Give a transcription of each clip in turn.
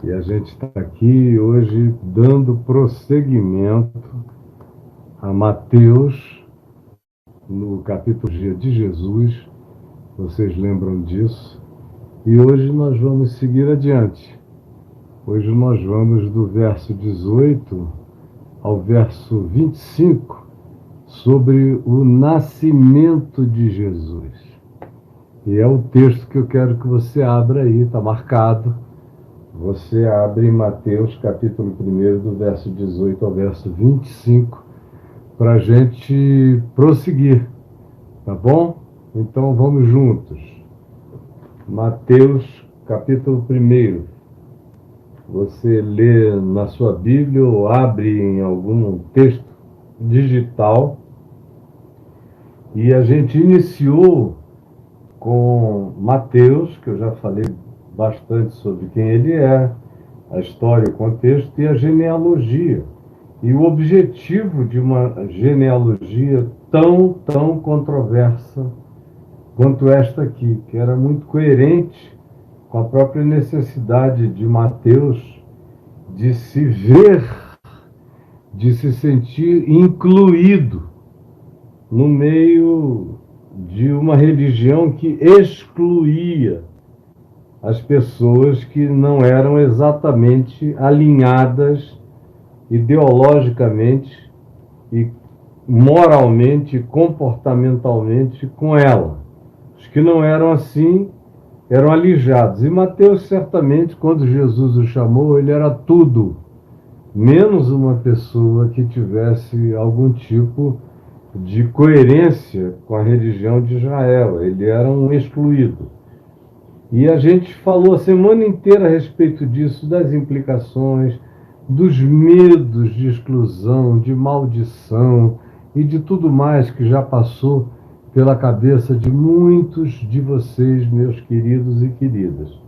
E a gente está aqui hoje dando prosseguimento a Mateus, no capítulo G de Jesus. Vocês lembram disso? E hoje nós vamos seguir adiante. Hoje nós vamos do verso 18 ao verso 25, sobre o nascimento de Jesus. E é o texto que eu quero que você abra aí, está marcado. Você abre em Mateus, capítulo 1, do verso 18 ao verso 25, para a gente prosseguir, tá bom? Então vamos juntos. Mateus, capítulo 1. Você lê na sua Bíblia ou abre em algum texto digital. E a gente iniciou com Mateus, que eu já falei bastante sobre quem ele é, a história, o contexto e a genealogia. E o objetivo de uma genealogia tão controversa quanto esta aqui, que era muito coerente com a própria necessidade de Mateus de se ver, de se sentir incluído no meio de uma religião que excluía as pessoas que não eram exatamente alinhadas ideologicamente e moralmente, comportamentalmente com ela. Os que não eram assim eram alijados. E Mateus, certamente, quando Jesus o chamou, ele era tudo, menos uma pessoa que tivesse algum tipo de coerência com a religião de Israel. Ele era um excluído. E a gente falou a semana inteira a respeito disso, das implicações, dos medos de exclusão, de maldição e de tudo mais que já passou pela cabeça de muitos de vocês, meus queridos e queridas.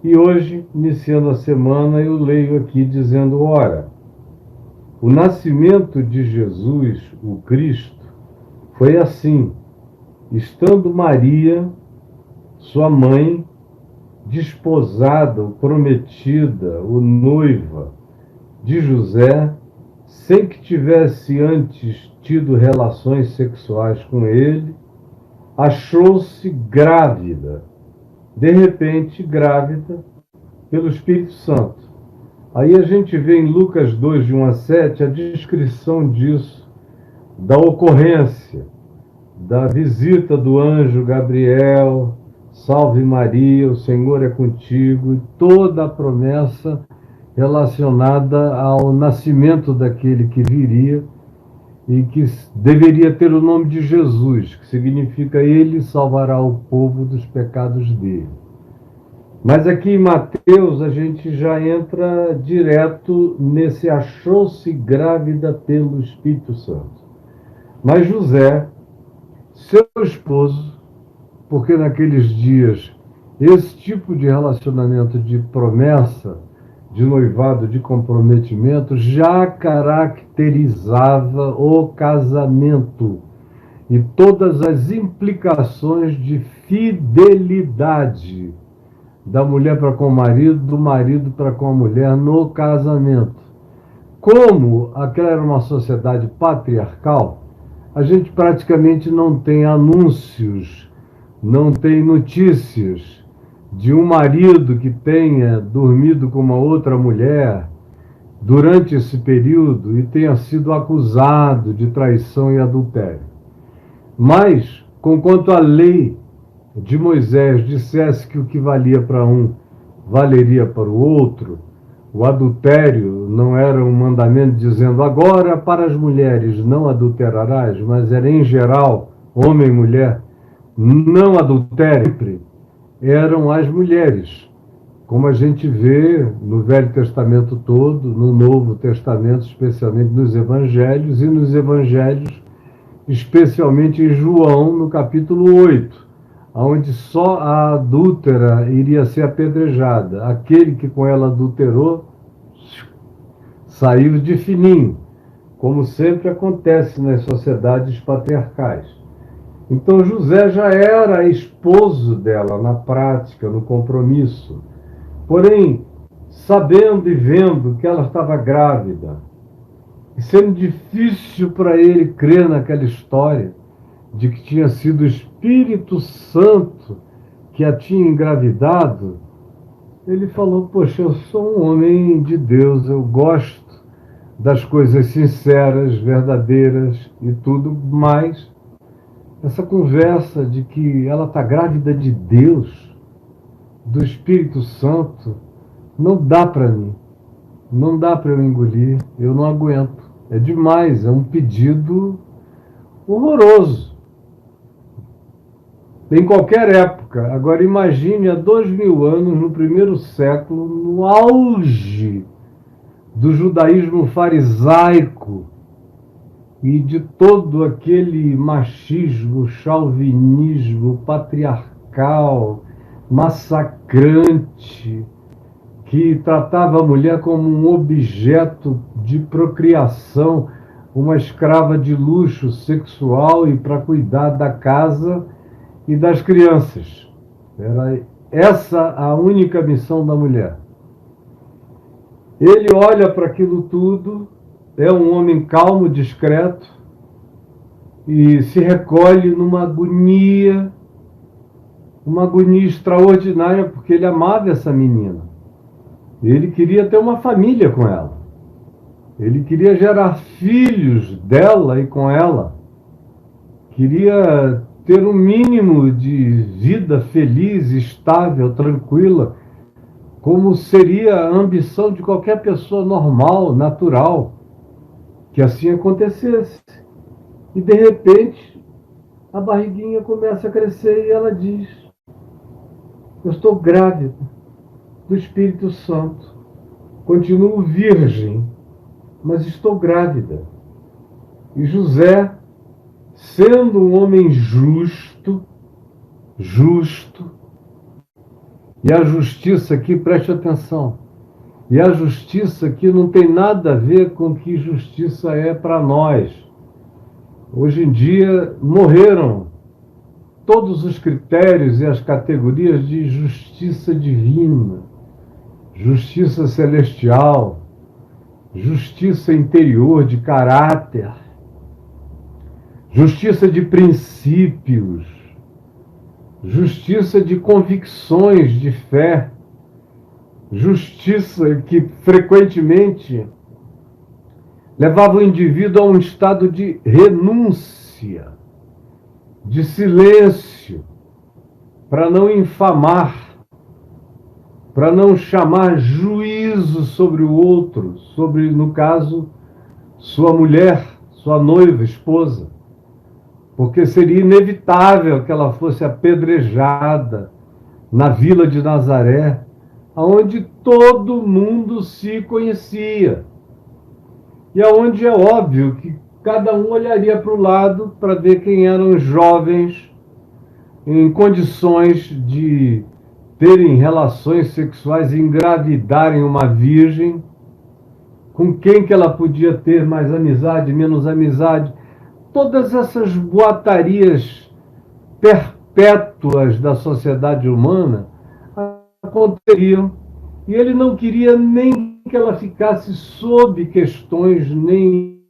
E hoje, iniciando a semana, eu leio aqui dizendo: ora, o nascimento de Jesus, o Cristo, foi assim: estando Maria, sua mãe, desposada, ou prometida, ou noiva de José, sem que tivesse antes tido relações sexuais com ele, achou-se grávida, de repente grávida, pelo Espírito Santo. Aí a gente vê em Lucas 2, de 1 a 7, a descrição disso, da ocorrência, da visita do anjo Gabriel: salve Maria, o Senhor é contigo, e toda a promessa relacionada ao nascimento daquele que viria e que deveria ter o nome de Jesus, que significa ele salvará o povo dos pecados dele. Mas aqui em Mateus a gente já entra direto nesse achou-se grávida pelo Espírito Santo. Mas José, seu esposo, porque naqueles dias esse tipo de relacionamento de promessa, de noivado, de comprometimento, já caracterizava o casamento e todas as implicações de fidelidade da mulher para com o marido, do marido para com a mulher no casamento. Como aquela era uma sociedade patriarcal, a gente praticamente não tem anúncios, não tem notícias de um marido que tenha dormido com uma outra mulher durante esse período e tenha sido acusado de traição e adultério. Mas, conquanto a lei de Moisés dissesse que o que valia para um valeria para o outro, o adultério não era um mandamento dizendo agora para as mulheres não adulterarás, mas era em geral, homem e mulher, não adultere, eram as mulheres. Como a gente vê no Velho Testamento todo, no Novo Testamento, especialmente nos Evangelhos, e nos Evangelhos, especialmente em João, no capítulo 8, onde só a adúltera iria ser apedrejada. Aquele que com ela adulterou saiu de fininho, como sempre acontece nas sociedades patriarcais. Então José já era esposo dela na prática, no compromisso. Porém, sabendo e vendo que ela estava grávida, e sendo difícil para ele crer naquela história de que tinha sido o Espírito Santo que a tinha engravidado, ele falou: poxa, eu sou um homem de Deus, eu gosto das coisas sinceras, verdadeiras e tudo mais. Essa conversa de que ela está grávida de Deus, do Espírito Santo, não dá para mim. Não dá para eu engolir, eu não aguento. É demais, é um pedido horroroso. Em qualquer época. Agora imagine há 2000 anos, no primeiro século, no auge do judaísmo farisaico e de todo aquele machismo, chauvinismo, patriarcal, massacrante, que tratava a mulher como um objeto de procriação, uma escrava de luxo sexual e para cuidar da casa e das crianças. Era essa a única missão da mulher. Ele olha para aquilo tudo, é um homem calmo, discreto, e se recolhe numa agonia extraordinária, porque ele amava essa menina. Ele queria ter uma família com ela. Ele queria gerar filhos dela e com ela. Queria ter um mínimo de vida feliz, estável, tranquila, como seria a ambição de qualquer pessoa normal, natural, que assim acontecesse. E de repente, a barriguinha começa a crescer e ela diz: eu estou grávida do Espírito Santo. Continuo virgem, mas estou grávida. E José, sendo um homem justo, e a justiça aqui, preste atenção, e a justiça aqui não tem nada a ver com o que justiça é para nós. Hoje em dia morreram todos os critérios e as categorias de justiça divina, justiça celestial, justiça interior de caráter, justiça de princípios, justiça de convicções de fé, justiça que frequentemente levava o indivíduo a um estado de renúncia, de silêncio, para não infamar, para não chamar juízo sobre o outro, sobre, no caso, sua mulher, sua noiva, esposa, porque seria inevitável que ela fosse apedrejada na vila de Nazaré, onde todo mundo se conhecia, e aonde é óbvio que cada um olharia para o lado para ver quem eram os jovens em condições de terem relações sexuais e engravidarem uma virgem, com quem que ela podia ter mais amizade, menos amizade. Todas essas boatarias perpétuas da sociedade humana aconteceriam, e ele não queria nem que ela ficasse sob questões, nem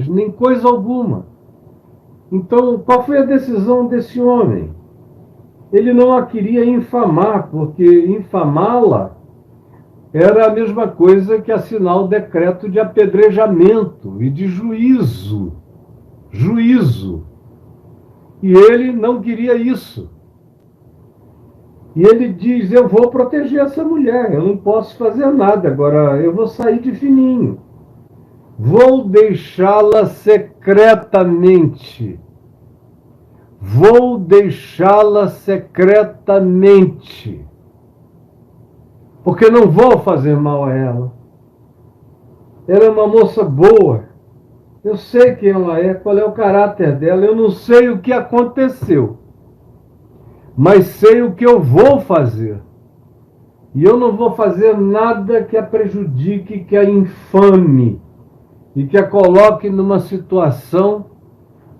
nem coisa alguma. Então, qual foi a decisão desse homem? Ele não a queria infamar, porque infamá-la era a mesma coisa que assinar o decreto de apedrejamento e de juízo. Juízo. E ele não queria isso. E ele diz: eu vou proteger essa mulher, eu não posso fazer nada, agora eu vou sair de fininho. Vou deixá-la secretamente. Vou deixá-la secretamente. Porque não vou fazer mal a ela. Ela é uma moça boa. Eu sei quem ela é, qual é o caráter dela. Eu não sei o que aconteceu, mas sei o que eu vou fazer. E eu não vou fazer nada que a prejudique, que a infame e que a coloque numa situação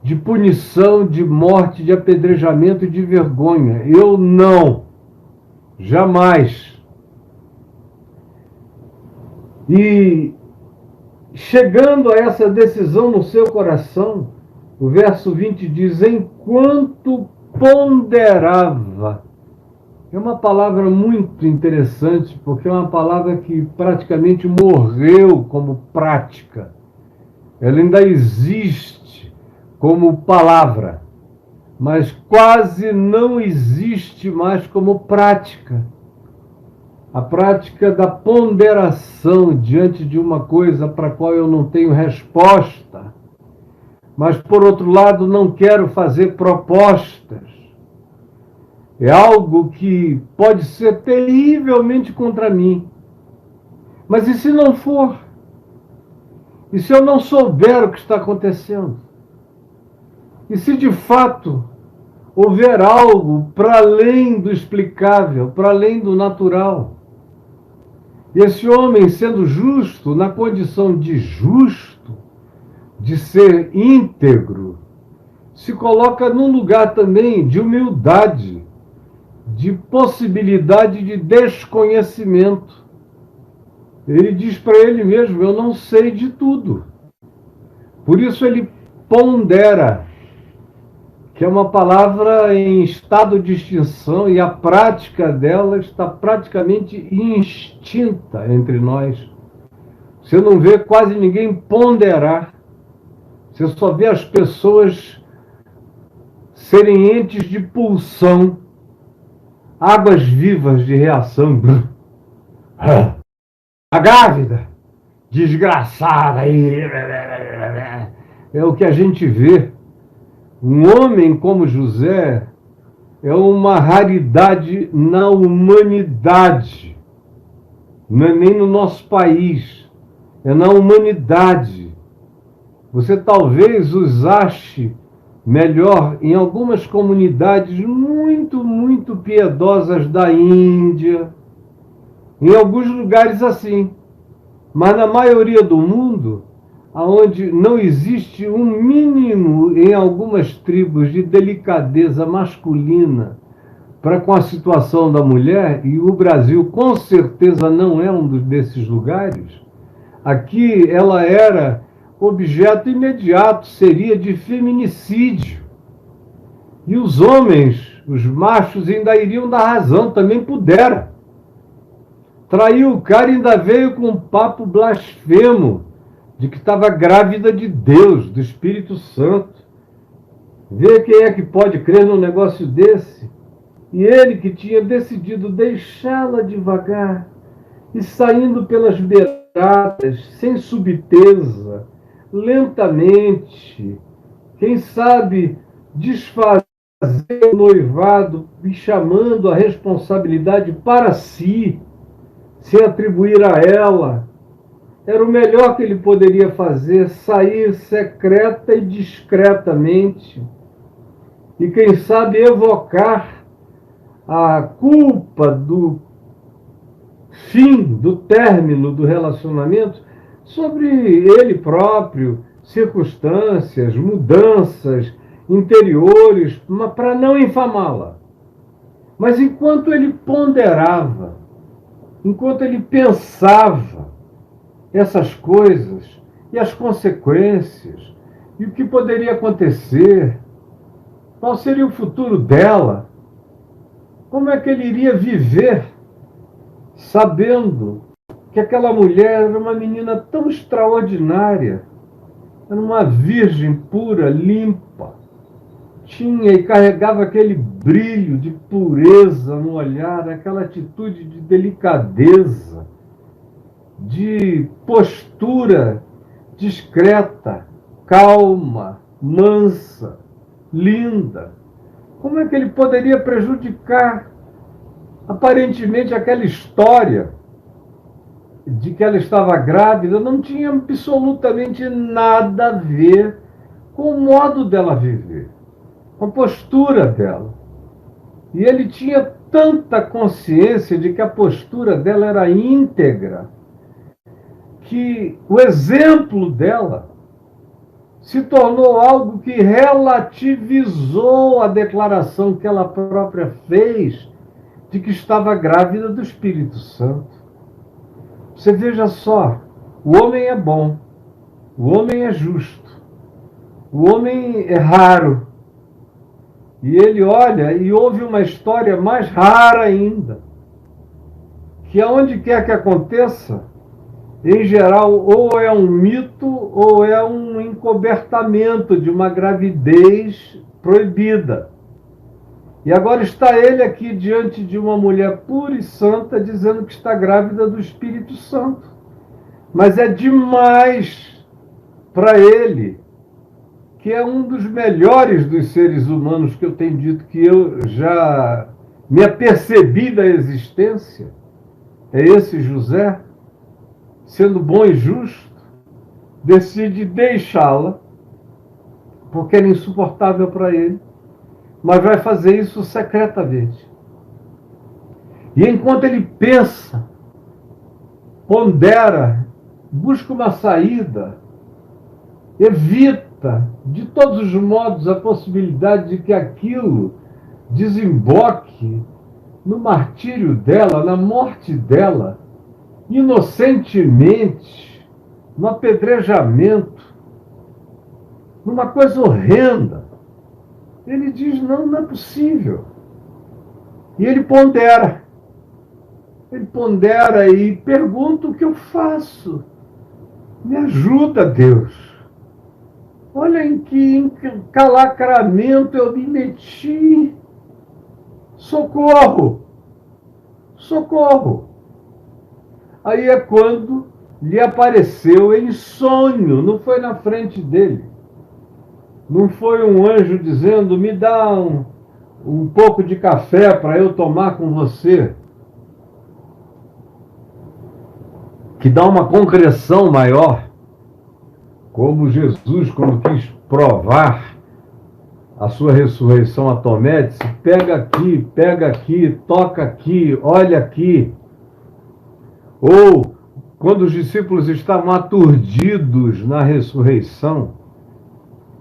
de punição, de morte, de apedrejamento e de vergonha. Eu não. Jamais. E chegando a essa decisão no seu coração, o verso 20 diz: enquanto ponderava. É uma palavra muito interessante, porque é uma palavra que praticamente morreu como prática. Ela ainda existe como palavra, mas quase não existe mais como prática. A prática da ponderação diante de uma coisa para a qual eu não tenho resposta, mas, por outro lado, não quero fazer propostas. É algo que pode ser terrivelmente contra mim. Mas e se não for? E se eu não souber o que está acontecendo? E se de fato houver algo para além do explicável, para além do natural? E esse homem, sendo justo, na condição de justo, de ser íntegro, se coloca num lugar também de humildade, de possibilidade de desconhecimento. Ele diz para ele mesmo: eu não sei de tudo. Por isso ele pondera, que é uma palavra em estado de extinção, e a prática dela está praticamente extinta entre nós. Você não vê quase ninguém ponderar. Você só vê as pessoas serem entes de pulsão, águas vivas de reação. A grávida, desgraçada, é o que a gente vê. Um homem como José é uma raridade na humanidade, não é nem no nosso país, é na humanidade. Você talvez os ache melhor em algumas comunidades muito, muito piedosas da Índia, em alguns lugares assim. Mas na maioria do mundo, onde não existe um mínimo em algumas tribos de delicadeza masculina para com a situação da mulher, e o Brasil com certeza não é um desses lugares, aqui ela era objeto imediato, seria de feminicídio. E os homens, os machos, ainda iriam dar razão, também puderam. Traiu o cara e ainda veio com um papo blasfemo de que estava grávida de Deus, do Espírito Santo. Vê quem é que pode crer num negócio desse. E ele que tinha decidido deixá-la devagar e saindo pelas beiradas, sem subteza, lentamente, quem sabe desfazer o noivado e chamando a responsabilidade para si, sem atribuir a ela. Era o melhor que ele poderia fazer, sair secreta e discretamente. E quem sabe evocar a culpa do fim, do término do relacionamento sobre ele próprio, circunstâncias, mudanças interiores, para não infamá-la. Mas enquanto ele ponderava, enquanto ele pensava essas coisas e as consequências e o que poderia acontecer, qual seria o futuro dela, como é que ele iria viver sabendo que aquela mulher era uma menina tão extraordinária, era uma virgem pura, limpa, tinha e carregava aquele brilho de pureza no olhar, aquela atitude de delicadeza, de postura discreta, calma, mansa, linda. Como é que ele poderia prejudicar aparentemente aquela história de que ela estava grávida? Não tinha absolutamente nada a ver com o modo dela viver, com a postura dela. E ele tinha tanta consciência de que a postura dela era íntegra, que o exemplo dela se tornou algo que relativizou a declaração que ela própria fez de que estava grávida do Espírito Santo. Você veja só, o homem é bom, o homem é justo, o homem é raro. E ele olha e ouve uma história mais rara ainda, que aonde quer que aconteça, em geral, ou é um mito ou é um encobertamento de uma gravidez proibida. E agora está ele aqui diante de uma mulher pura e santa dizendo que está grávida do Espírito Santo. Mas é demais para ele, que é um dos melhores dos seres humanos que eu tenho dito que eu já me apercebi da existência. É esse José, sendo bom e justo, decide deixá-la, porque era insuportável para ele, mas vai fazer isso secretamente. E enquanto ele pensa, pondera, busca uma saída, evita de todos os modos a possibilidade de que aquilo desemboque no martírio dela, na morte dela, inocentemente, no apedrejamento, numa coisa horrenda. Ele diz, não é possível. E ele pondera. Ele pondera e pergunta o que eu faço. Me ajuda, Deus. Olha em que encalacramento eu me meti. Socorro! Socorro! Aí é quando lhe apareceu em sonho, não foi na frente dele. Não foi um anjo dizendo, me dá um pouco de café para eu tomar com você. Que dá uma concreção maior. Como Jesus, quando quis provar a sua ressurreição a Tomé, disse, pega aqui, toca aqui, olha aqui. Ou, quando os discípulos estavam aturdidos na ressurreição,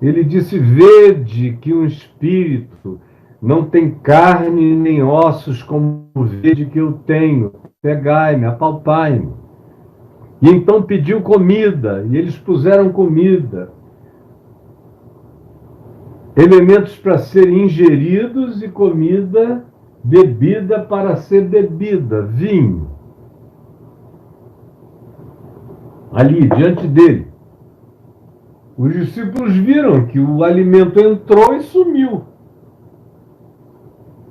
ele disse, vede que um espírito não tem carne nem ossos como vede que eu tenho. Pegai-me, apalpai-me. E então pediu comida, e eles puseram comida. Elementos para serem ingeridos e comida, bebida para ser bebida, vinho. Ali, diante dele. Os discípulos viram que o alimento entrou e sumiu.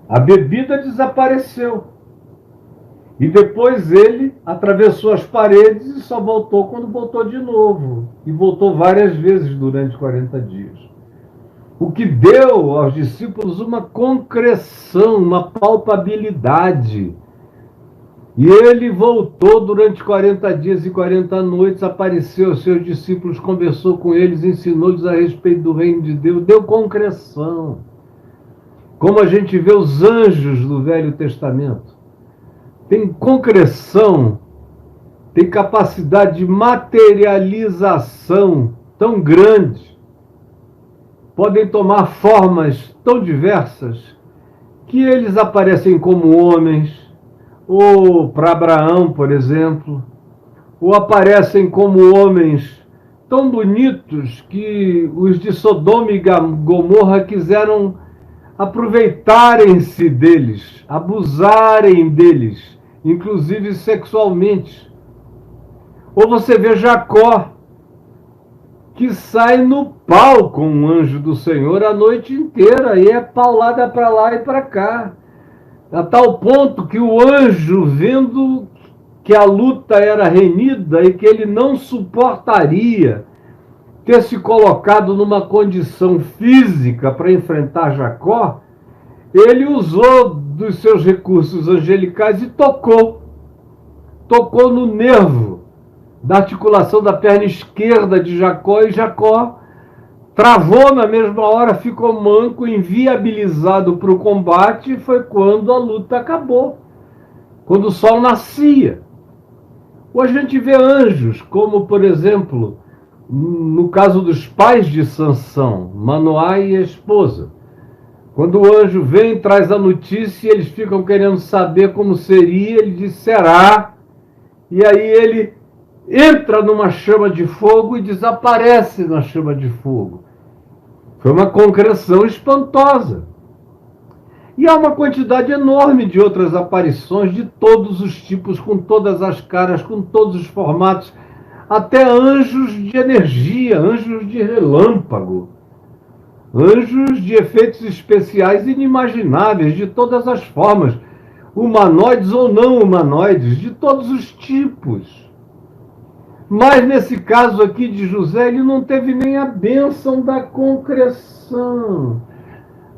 A bebida desapareceu. E depois ele atravessou as paredes e só voltou quando voltou de novo. E voltou várias vezes durante 40 dias. O que deu aos discípulos uma concreção, uma palpabilidade. E ele voltou durante 40 dias e 40 noites, apareceu aos seus discípulos, conversou com eles, ensinou-lhes a respeito do reino de Deus, deu concreção. Como a gente vê os anjos do Velho Testamento. Tem concreção, tem capacidade de materialização tão grande, podem tomar formas tão diversas, que eles aparecem como homens, ou para Abraão, por exemplo, ou aparecem como homens tão bonitos que os de Sodoma e Gomorra quiseram aproveitarem-se deles, abusarem deles, inclusive sexualmente. Ou você vê Jacó, que sai no pau com o anjo do Senhor a noite inteira, e é paulada para lá e para cá. A tal ponto que o anjo, vendo que a luta era renhida e que ele não suportaria ter se colocado numa condição física para enfrentar Jacó, ele usou dos seus recursos angelicais e tocou no nervo da articulação da perna esquerda de Jacó, e Jacó travou na mesma hora, ficou manco, inviabilizado para o combate, e foi quando a luta acabou, quando o sol nascia. Hoje a gente vê anjos, como, por exemplo, No caso dos pais de Sansão, Manoá e a esposa, quando o anjo vem, traz a notícia, eles ficam querendo saber como seria, ele diz, será, e aí ele entra numa chama de fogo e desaparece na chama de fogo. Foi uma concreção espantosa. E há uma quantidade enorme de outras aparições de todos os tipos, com todas as caras, com todos os formatos, até anjos de energia, anjos de relâmpago, anjos de efeitos especiais inimagináveis, de todas as formas, humanoides ou não humanoides, de todos os tipos. Mas nesse caso aqui de José, ele não teve nem a bênção da concreção,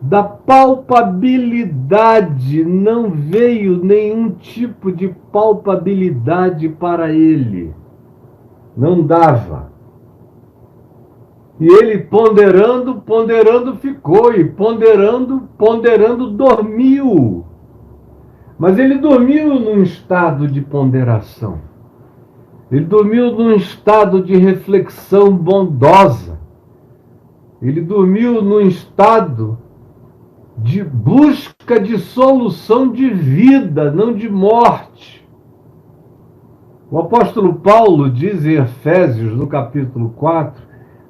da palpabilidade, não veio nenhum tipo de palpabilidade para ele. Não dava. E ele ponderando, ponderando ficou, e ponderando, ponderando dormiu. Mas ele dormiu num estado de ponderação. Ele dormiu num estado de reflexão bondosa. Ele dormiu num estado de busca de solução de vida, não de morte. O apóstolo Paulo diz em Efésios, no capítulo 4,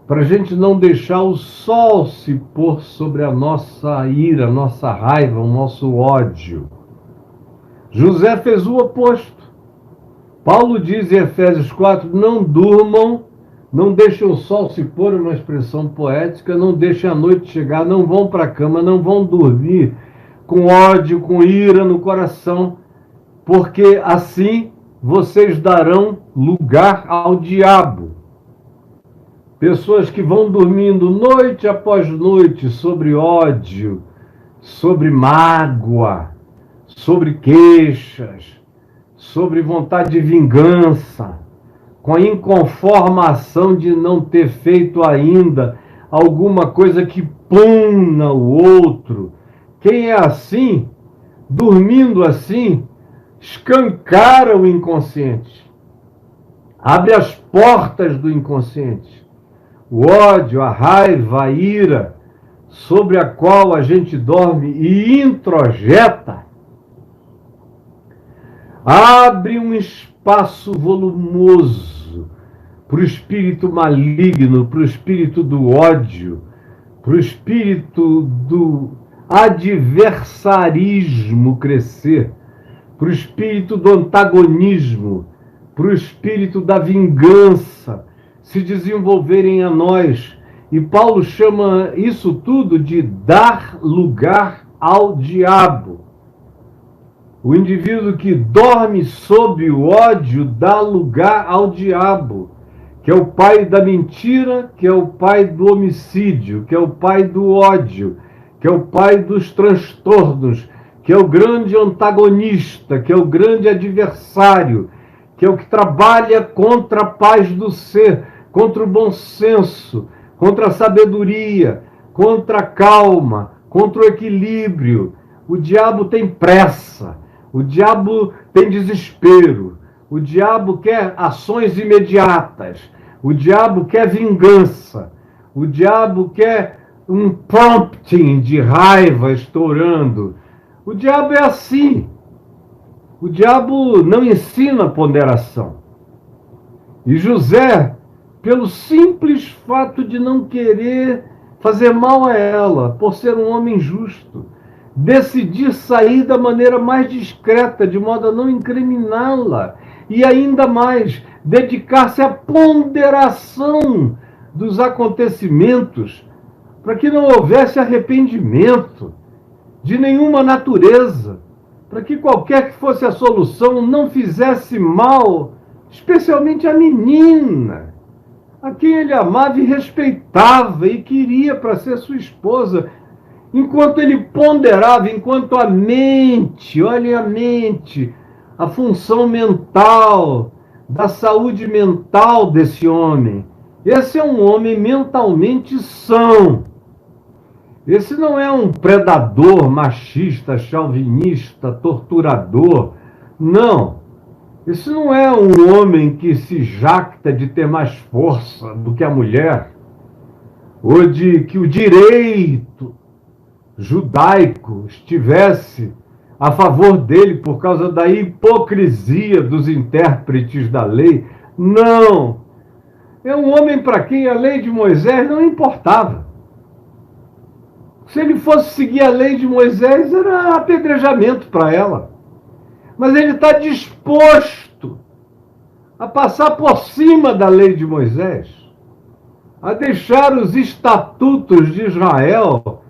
para a gente não deixar o sol se pôr sobre a nossa ira, a nossa raiva, o nosso ódio. José fez o oposto. Paulo diz em Efésios 4, não durmam, não deixem o sol se pôr, uma expressão poética, não deixem a noite chegar, não vão para a cama, não vão dormir com ódio, com ira no coração, porque assim vocês darão lugar ao diabo. Pessoas que vão dormindo noite após noite sobre ódio, sobre mágoa, sobre queixas, sobre vontade de vingança, com a inconformação de não ter feito ainda alguma coisa que puna o outro. Quem é assim, dormindo assim, escancara o inconsciente, abre as portas do inconsciente. O ódio, a raiva, a ira, sobre a qual a gente dorme e introjeta, abre um espaço volumoso para o espírito maligno, para o espírito do ódio, para o espírito do adversarismo crescer, para o espírito do antagonismo, para o espírito da vingança se desenvolverem a nós. E Paulo chama isso tudo de dar lugar ao diabo. O indivíduo que dorme sob o ódio dá lugar ao diabo, que é o pai da mentira, que é o pai do homicídio, que é o pai do ódio, que é o pai dos transtornos, que é o grande antagonista, que é o grande adversário, que é o que trabalha contra a paz do ser, contra o bom senso, contra a sabedoria, contra a calma, contra o equilíbrio. O diabo tem pressa, o diabo tem desespero, o diabo quer ações imediatas, o diabo quer vingança, o diabo quer um prompting de raiva estourando. O diabo é assim. O diabo não ensina ponderação. E José, pelo simples fato de não querer fazer mal a ela, por ser um homem justo, decidir sair da maneira mais discreta, de modo a não incriminá-la, e ainda mais, dedicar-se à ponderação dos acontecimentos, para que não houvesse arrependimento de nenhuma natureza, para que qualquer que fosse a solução não fizesse mal, especialmente a menina, a quem ele amava e respeitava e queria para ser sua esposa. Enquanto ele ponderava, enquanto a mente, olhem a mente, a função mental, da saúde mental desse homem. Esse é um homem mentalmente são. Esse não é um predador, machista, chauvinista, torturador. Não. Esse não é um homem que se jacta de ter mais força do que a mulher, ou de que o direito judaico estivesse a favor dele por causa da hipocrisia dos intérpretes da lei. Não! É um homem para quem a lei de Moisés não importava. Se ele fosse seguir a lei de Moisés, era apedrejamento para ela. Mas ele está disposto a passar por cima da lei de Moisés, a deixar os estatutos de Israel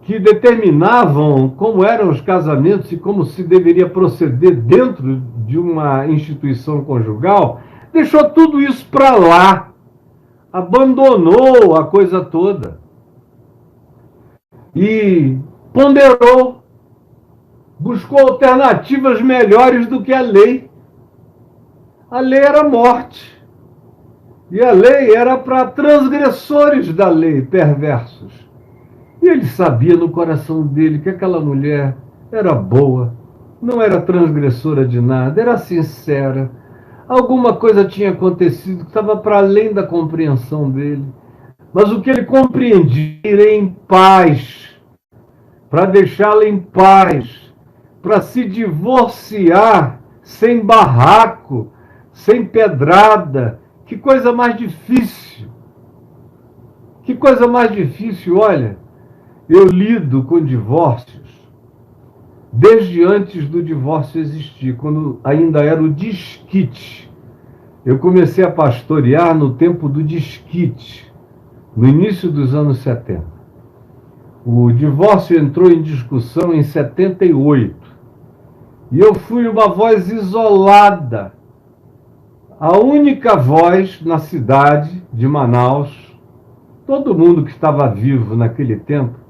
que determinavam como eram os casamentos e como se deveria proceder dentro de uma instituição conjugal, deixou tudo isso para lá, abandonou a coisa toda e ponderou, buscou alternativas melhores do que a lei. A lei era morte. E a lei era para transgressores da lei, perversos. E ele sabia no coração dele que aquela mulher era boa, não era transgressora de nada, era sincera. Alguma coisa tinha acontecido que estava para além da compreensão dele. Mas o que ele compreendia era em paz, para deixá-la em paz, para se divorciar sem barraco, sem pedrada. Que coisa mais difícil. Que coisa mais difícil, olha. Eu lido com divórcios desde antes do divórcio existir, quando ainda era o desquite. Eu comecei a pastorear no tempo do desquite, no início dos anos 70. O divórcio entrou em discussão em 78. E eu fui uma voz isolada, a única voz na cidade de Manaus. Todo mundo que estava vivo naquele tempo,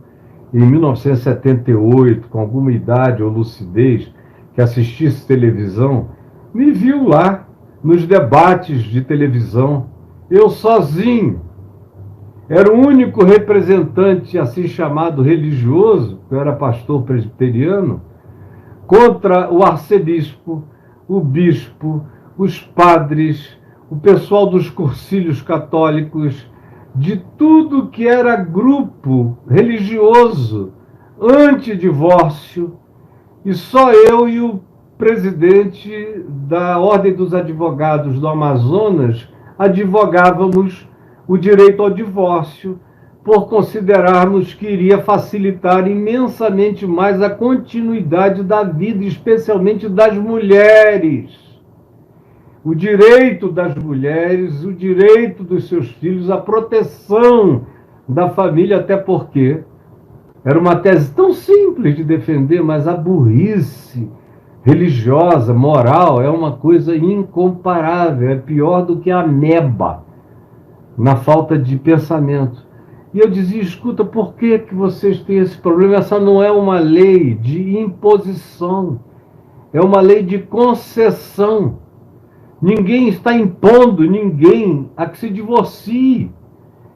em 1978, com alguma idade ou lucidez, que assistisse televisão, me viu lá, nos debates de televisão, eu sozinho. Era o único representante, assim chamado religioso, eu era pastor presbiteriano, contra o arcebispo, o bispo, os padres, o pessoal dos cursilhos católicos, de tudo que era grupo religioso antidivórcio, e só eu e o presidente da Ordem dos Advogados do Amazonas advogávamos o direito ao divórcio, por considerarmos que iria facilitar imensamente mais a continuidade da vida, especialmente das mulheres. O direito das mulheres, o direito dos seus filhos, a proteção da família, até porque era uma tese tão simples de defender, mas a burrice religiosa, moral, é uma coisa incomparável, é pior do que a ameba na falta de pensamento. E eu dizia, escuta, por que vocês têm esse problema? Essa não é uma lei de imposição, é uma lei de concessão. Ninguém está impondo ninguém a que se divorcie.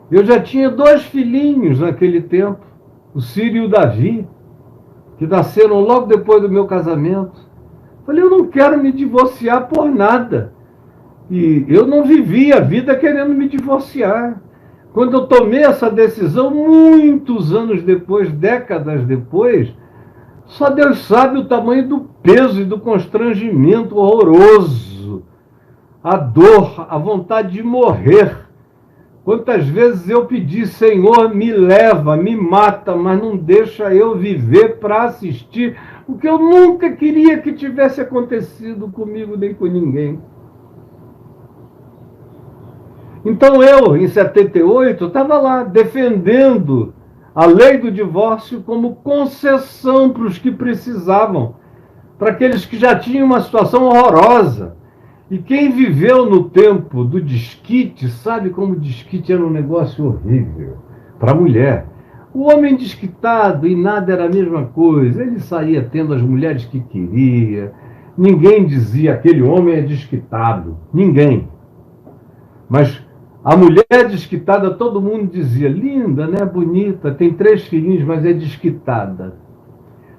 Eu já tinha 2 filhinhos naquele tempo, o Ciro e o Davi, que nasceram logo depois do meu casamento. Falei, eu não quero me divorciar por nada. E eu não vivi a vida querendo me divorciar. Quando eu tomei essa decisão, muitos anos depois, décadas depois, só Deus sabe o tamanho do peso e do constrangimento horroroso, a dor, a vontade de morrer. Quantas vezes eu pedi, Senhor, me leva, me mata, mas não deixa eu viver para assistir o que eu nunca queria que tivesse acontecido comigo nem com ninguém. Então eu, em 78, estava lá defendendo a lei do divórcio como concessão para os que precisavam, para aqueles que já tinham uma situação horrorosa. E quem viveu no tempo do desquite sabe como o desquite era um negócio horrível para a mulher. O homem desquitado e nada era a mesma coisa. Ele saía tendo as mulheres que queria. Ninguém dizia aquele homem é desquitado. Ninguém. Mas a mulher desquitada, todo mundo dizia, linda, né? Bonita, tem 3 filhinhos, mas é desquitada.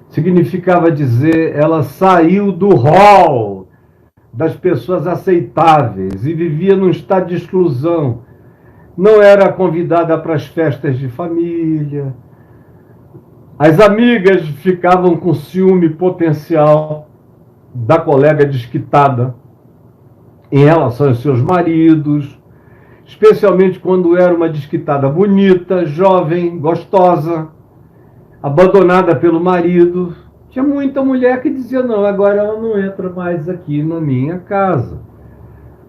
Significava dizer, ela saiu do rol das pessoas aceitáveis e vivia num estado de exclusão. Não era convidada para as festas de família. As amigas ficavam com ciúme potencial da colega desquitada em relação aos seus maridos, especialmente quando era uma desquitada bonita, jovem, gostosa, abandonada pelo marido. Tinha muita mulher que dizia, não, agora ela não entra mais aqui na minha casa.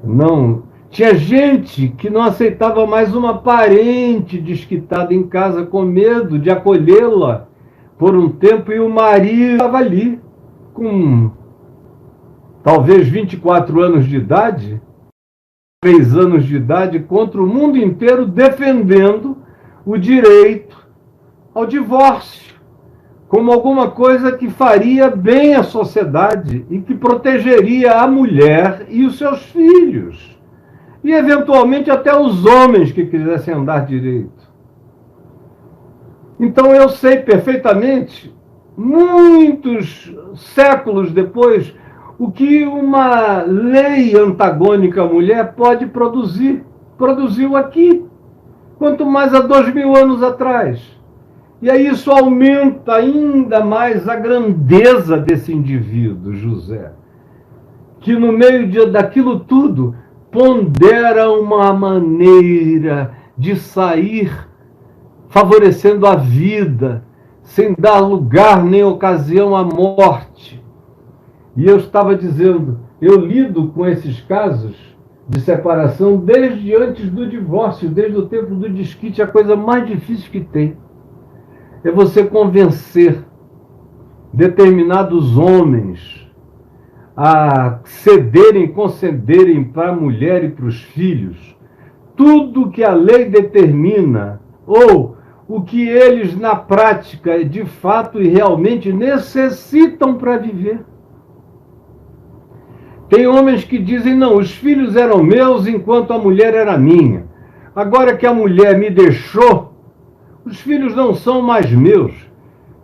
Não. Tinha gente que não aceitava mais uma parente desquitada em casa com medo de acolhê-la por um tempo, e o marido estava ali com talvez 24 anos de idade, 3 anos de idade, contra o mundo inteiro, defendendo o direito ao divórcio, como alguma coisa que faria bem à sociedade e que protegeria a mulher e os seus filhos, e eventualmente até os homens que quisessem andar direito. Então eu sei perfeitamente, muitos séculos depois, o que uma lei antagônica à mulher pode produzir. Produziu aqui, quanto mais há 2000 anos atrás. E aí isso aumenta ainda mais a grandeza desse indivíduo, José, que no meio daquilo tudo pondera uma maneira de sair favorecendo a vida, sem dar lugar nem ocasião à morte. E eu estava dizendo, eu lido com esses casos de separação desde antes do divórcio, desde o tempo do desquite. A coisa mais difícil que tem é você convencer determinados homens a cederem, concederem para a mulher e para os filhos tudo que a lei determina, ou o que eles na prática, de fato e realmente necessitam para viver. Tem homens que dizem, não, os filhos eram meus enquanto a mulher era minha. Agora que a mulher me deixou, os filhos não são mais meus.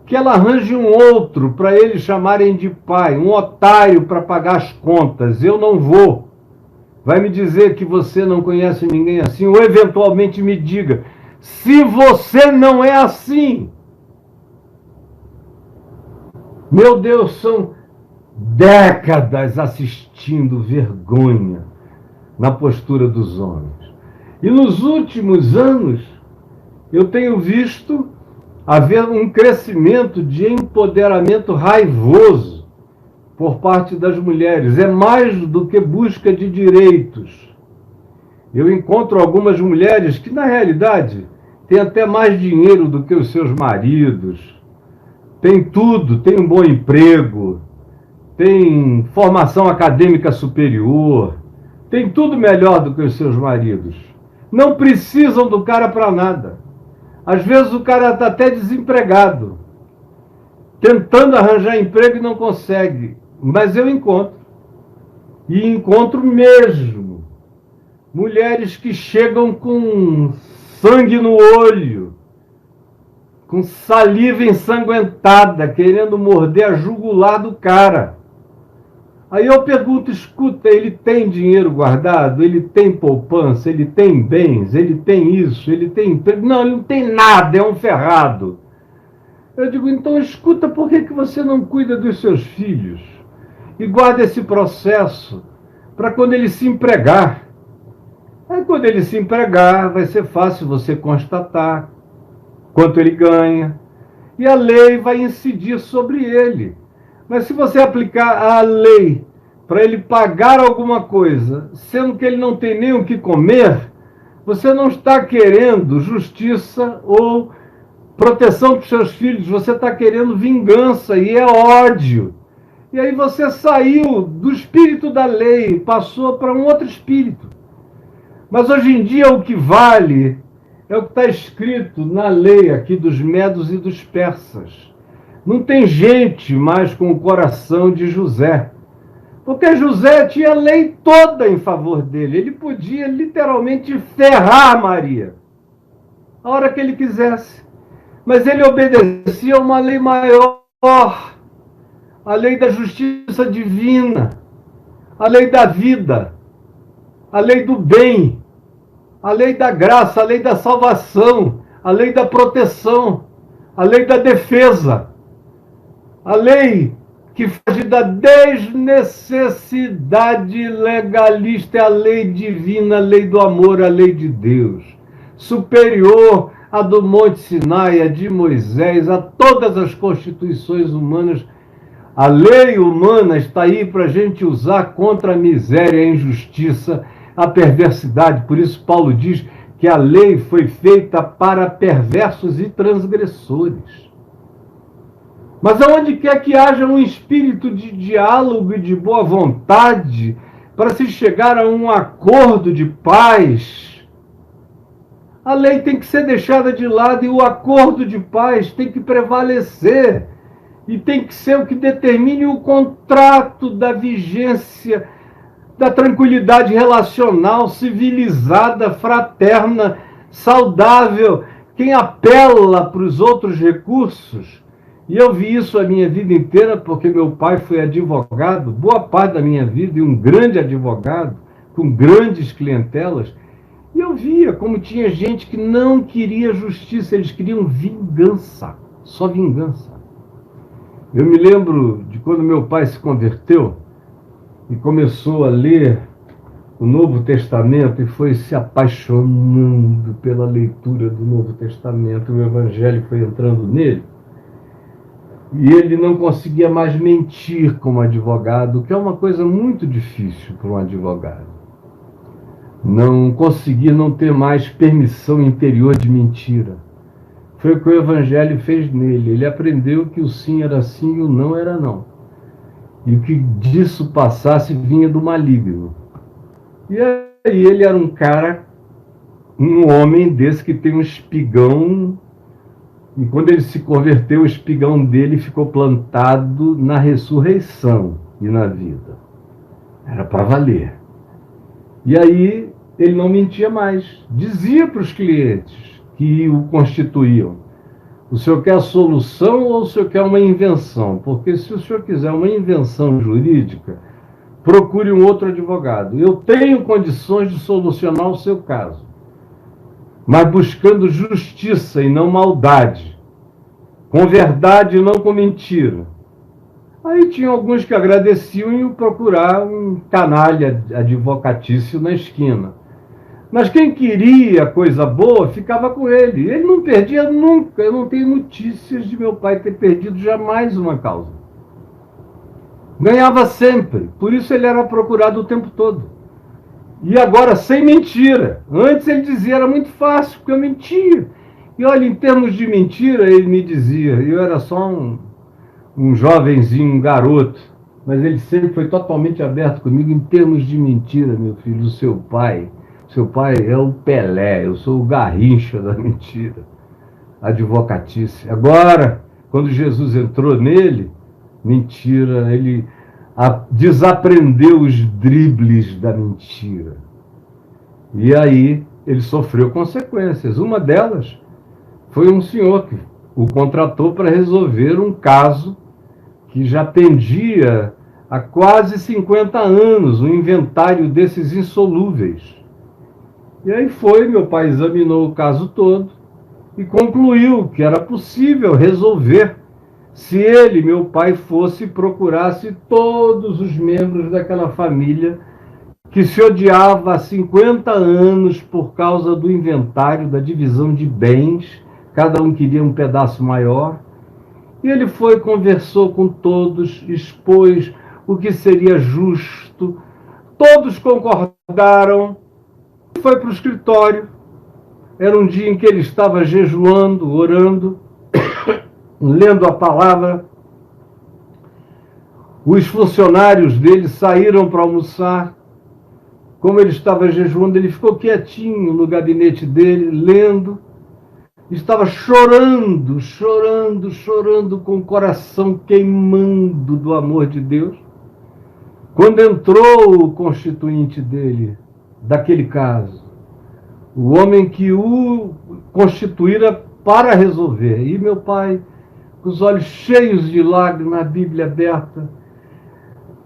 Que ela arranje um outro para eles chamarem de pai, um otário para pagar as contas. Eu não vou. Vai me dizer que você não conhece ninguém assim, ou eventualmente me diga, se você não é assim. Meu Deus, são décadas assistindo vergonha na postura dos homens. E nos últimos anos, eu tenho visto haver um crescimento de empoderamento raivoso por parte das mulheres. É mais do que busca de direitos. Eu encontro algumas mulheres que, na realidade, têm até mais dinheiro do que os seus maridos, têm tudo, têm um bom emprego, têm formação acadêmica superior, têm tudo melhor do que os seus maridos. Não precisam do cara para nada. Às vezes o cara está até desempregado, tentando arranjar emprego e não consegue. Mas eu encontro. E encontro mesmo. Mulheres que chegam com sangue no olho, com saliva ensanguentada, querendo morder a jugular do cara. Aí eu pergunto, escuta, ele tem dinheiro guardado? Ele tem poupança? Ele tem bens? Ele tem isso? Ele tem emprego? Não, ele não tem nada, é um ferrado. Eu digo, então escuta, por que você não cuida dos seus filhos? E guarda esse processo para quando ele se empregar. Aí quando ele se empregar, vai ser fácil você constatar quanto ele ganha. E a lei vai incidir sobre ele. Mas se você aplicar a lei para ele pagar alguma coisa, sendo que ele não tem nem o que comer, você não está querendo justiça ou proteção para os seus filhos, você está querendo vingança, e é ódio. E aí você saiu do espírito da lei, passou para um outro espírito. Mas hoje em dia o que vale é o que está escrito na lei aqui dos medos e dos persas. Não tem gente mais com o coração de José. Porque José tinha a lei toda em favor dele. Ele podia literalmente ferrar Maria a hora que ele quisesse. Mas ele obedecia a uma lei maior, a lei da justiça divina, a lei da vida, a lei do bem, a lei da graça, a lei da salvação, a lei da proteção, a lei da defesa, a lei que foge da desnecessidade legalista, é a lei divina, a lei do amor, a lei de Deus, superior à do Monte Sinai, a de Moisés, a todas as constituições humanas. A lei humana está aí para a gente usar contra a miséria, a injustiça, a perversidade. Por isso Paulo diz que a lei foi feita para perversos e transgressores. Mas aonde quer que haja um espírito de diálogo e de boa vontade para se chegar a um acordo de paz, a lei tem que ser deixada de lado e o acordo de paz tem que prevalecer. E tem que ser o que determine o contrato da vigência, da tranquilidade relacional, civilizada, fraterna, saudável. Quem apela para os outros recursos, e eu vi isso a minha vida inteira, porque meu pai foi advogado, boa parte da minha vida, e um grande advogado, com grandes clientelas, e eu via como tinha gente que não queria justiça, eles queriam vingança, só vingança. Eu me lembro de quando meu pai se converteu e começou a ler o Novo Testamento e foi se apaixonando pela leitura do Novo Testamento. O Evangelho foi entrando nele. E ele não conseguia mais mentir como advogado, que é uma coisa muito difícil para um advogado. Não conseguir não ter mais permissão interior de mentira. Foi o que o Evangelho fez nele. Ele aprendeu que o sim era sim e o não era não. E o que disso passasse vinha do maligno. E aí ele era um cara, um homem desse que tem um espigão, e quando ele se converteu, o espigão dele ficou plantado na ressurreição e na vida. Era para valer. E aí ele não mentia mais. Dizia para os clientes que o constituíam: o senhor quer a solução ou o senhor quer uma invenção? Porque se o senhor quiser uma invenção jurídica, procure um outro advogado. Eu tenho condições de solucionar o seu caso, mas buscando justiça e não maldade, com verdade e não com mentira. Aí tinha alguns que agradeciam e iam procurar um canalha advocatício na esquina. Mas quem queria coisa boa ficava com ele. Ele não perdia nunca. Eu não tenho notícias de meu pai ter perdido jamais uma causa. Ganhava sempre. Por isso ele era procurado o tempo todo. E agora sem mentira. Antes ele dizia, era muito fácil, porque eu mentia. E olha, em termos de mentira, ele me dizia, eu era só um jovenzinho, um garoto, mas ele sempre foi totalmente aberto comigo. Em termos de mentira, meu filho, o seu pai é o Pelé, eu sou o Garrincha da mentira, advocatícia. Agora, quando Jesus entrou nele, mentira, ele desaprendeu os dribles da mentira. E aí ele sofreu consequências. Uma delas foi um senhor que o contratou para resolver um caso que já pendia há quase 50 anos, um inventário desses insolúveis. E aí meu pai examinou o caso todo e concluiu que era possível resolver se ele, meu pai, fosse e procurasse todos os membros daquela família que se odiava há 50 anos por causa do inventário, da divisão de bens, cada um queria um pedaço maior. E ele foi, conversou com todos, expôs o que seria justo, todos concordaram. Foi para o escritório, era um dia em que ele estava jejuando, orando, lendo a palavra. Os funcionários dele saíram para almoçar. Como ele estava jejuando, ele ficou quietinho no gabinete dele, lendo. Estava chorando, com o coração queimando do amor de Deus. Quando entrou o constituinte dele, daquele caso, o homem que o constituíra para resolver. E meu pai, com os olhos cheios de lágrimas, a Bíblia aberta,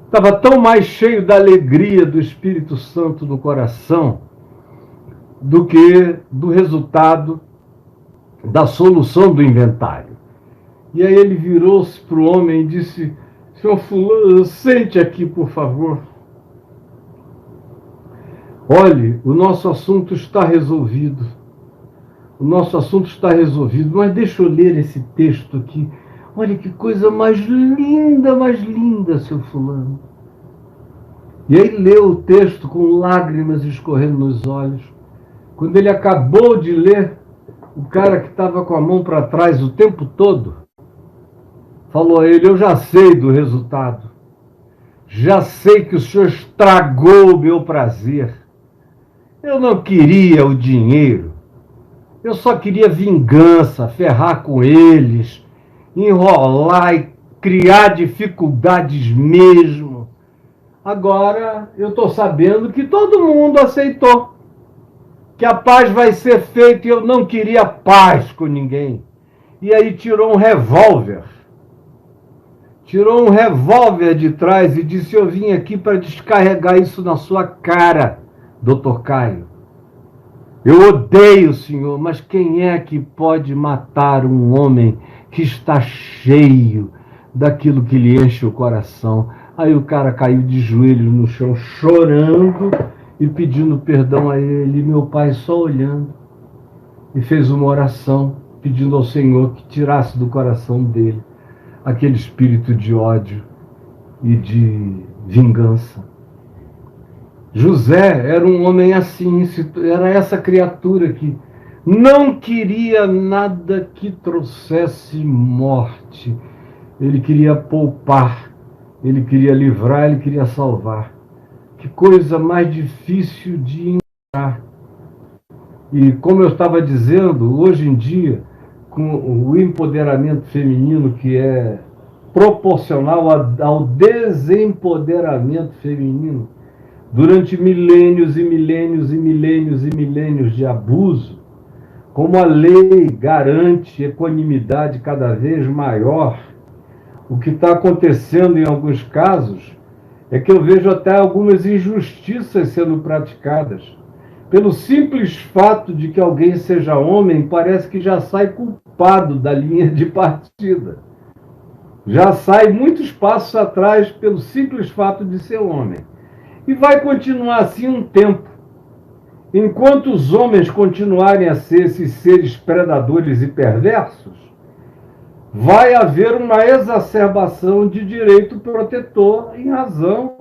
Estava tão mais cheio da alegria do Espírito Santo no coração do que do resultado da solução do inventário. E aí ele virou-se para o homem e disse: Senhor fulano, sente aqui, por favor. Olhe, o nosso assunto está resolvido. O nosso assunto está resolvido, mas deixa eu ler esse texto aqui. Olha que coisa mais linda, seu fulano. E aí leu o texto com lágrimas escorrendo nos olhos. Quando ele acabou de ler, o cara que estava com a mão para trás o tempo todo falou a ele: eu já sei do resultado. Já sei que o senhor estragou o meu prazer. Eu não queria o dinheiro. Eu só queria vingança, ferrar com eles, enrolar e criar dificuldades mesmo. Agora eu estou sabendo que todo mundo aceitou, que a paz vai ser feita e eu não queria paz com ninguém. E aí tirou um revólver. Tirou um revólver de trás e disse: eu vim aqui para descarregar isso na sua cara, Dr. Caio. Eu odeio o senhor, mas quem é que pode matar um homem que está cheio daquilo que lhe enche o coração? Aí o cara caiu de joelhos no chão, chorando e pedindo perdão a ele. Meu pai só olhando, e fez uma oração pedindo ao Senhor que tirasse do coração dele aquele espírito de ódio e de vingança. José era um homem assim, era essa criatura que não queria nada que trouxesse morte. Ele queria poupar, ele queria livrar, ele queria salvar. Que coisa mais difícil de encontrar. E como eu estava dizendo, hoje em dia, com o empoderamento feminino que é proporcional ao desempoderamento feminino, durante milênios e milênios e milênios e milênios de abuso, como a lei garante equanimidade cada vez maior, o que está acontecendo em alguns casos é que eu vejo até algumas injustiças sendo praticadas. Pelo simples fato de que alguém seja homem, parece que já sai culpado da linha de partida. Já sai muitos passos atrás pelo simples fato de ser homem. E vai continuar assim um tempo. Enquanto os homens continuarem a ser esses seres predadores e perversos, vai haver uma exacerbação de direito protetor em razão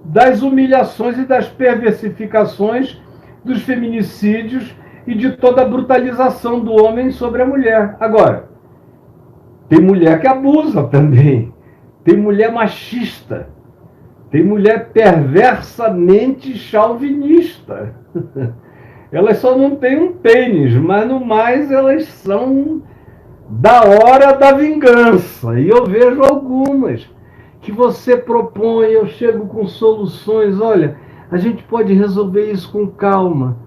das humilhações e das perversificações, dos feminicídios e de toda a brutalização do homem sobre a mulher. Agora, tem mulher que abusa também. Tem mulher machista. Tem mulher perversamente chauvinista. Elas só não têm um pênis, mas no mais elas são da hora da vingança. E eu vejo algumas que você propõe, eu chego com soluções. Olha, a gente pode resolver isso com calma.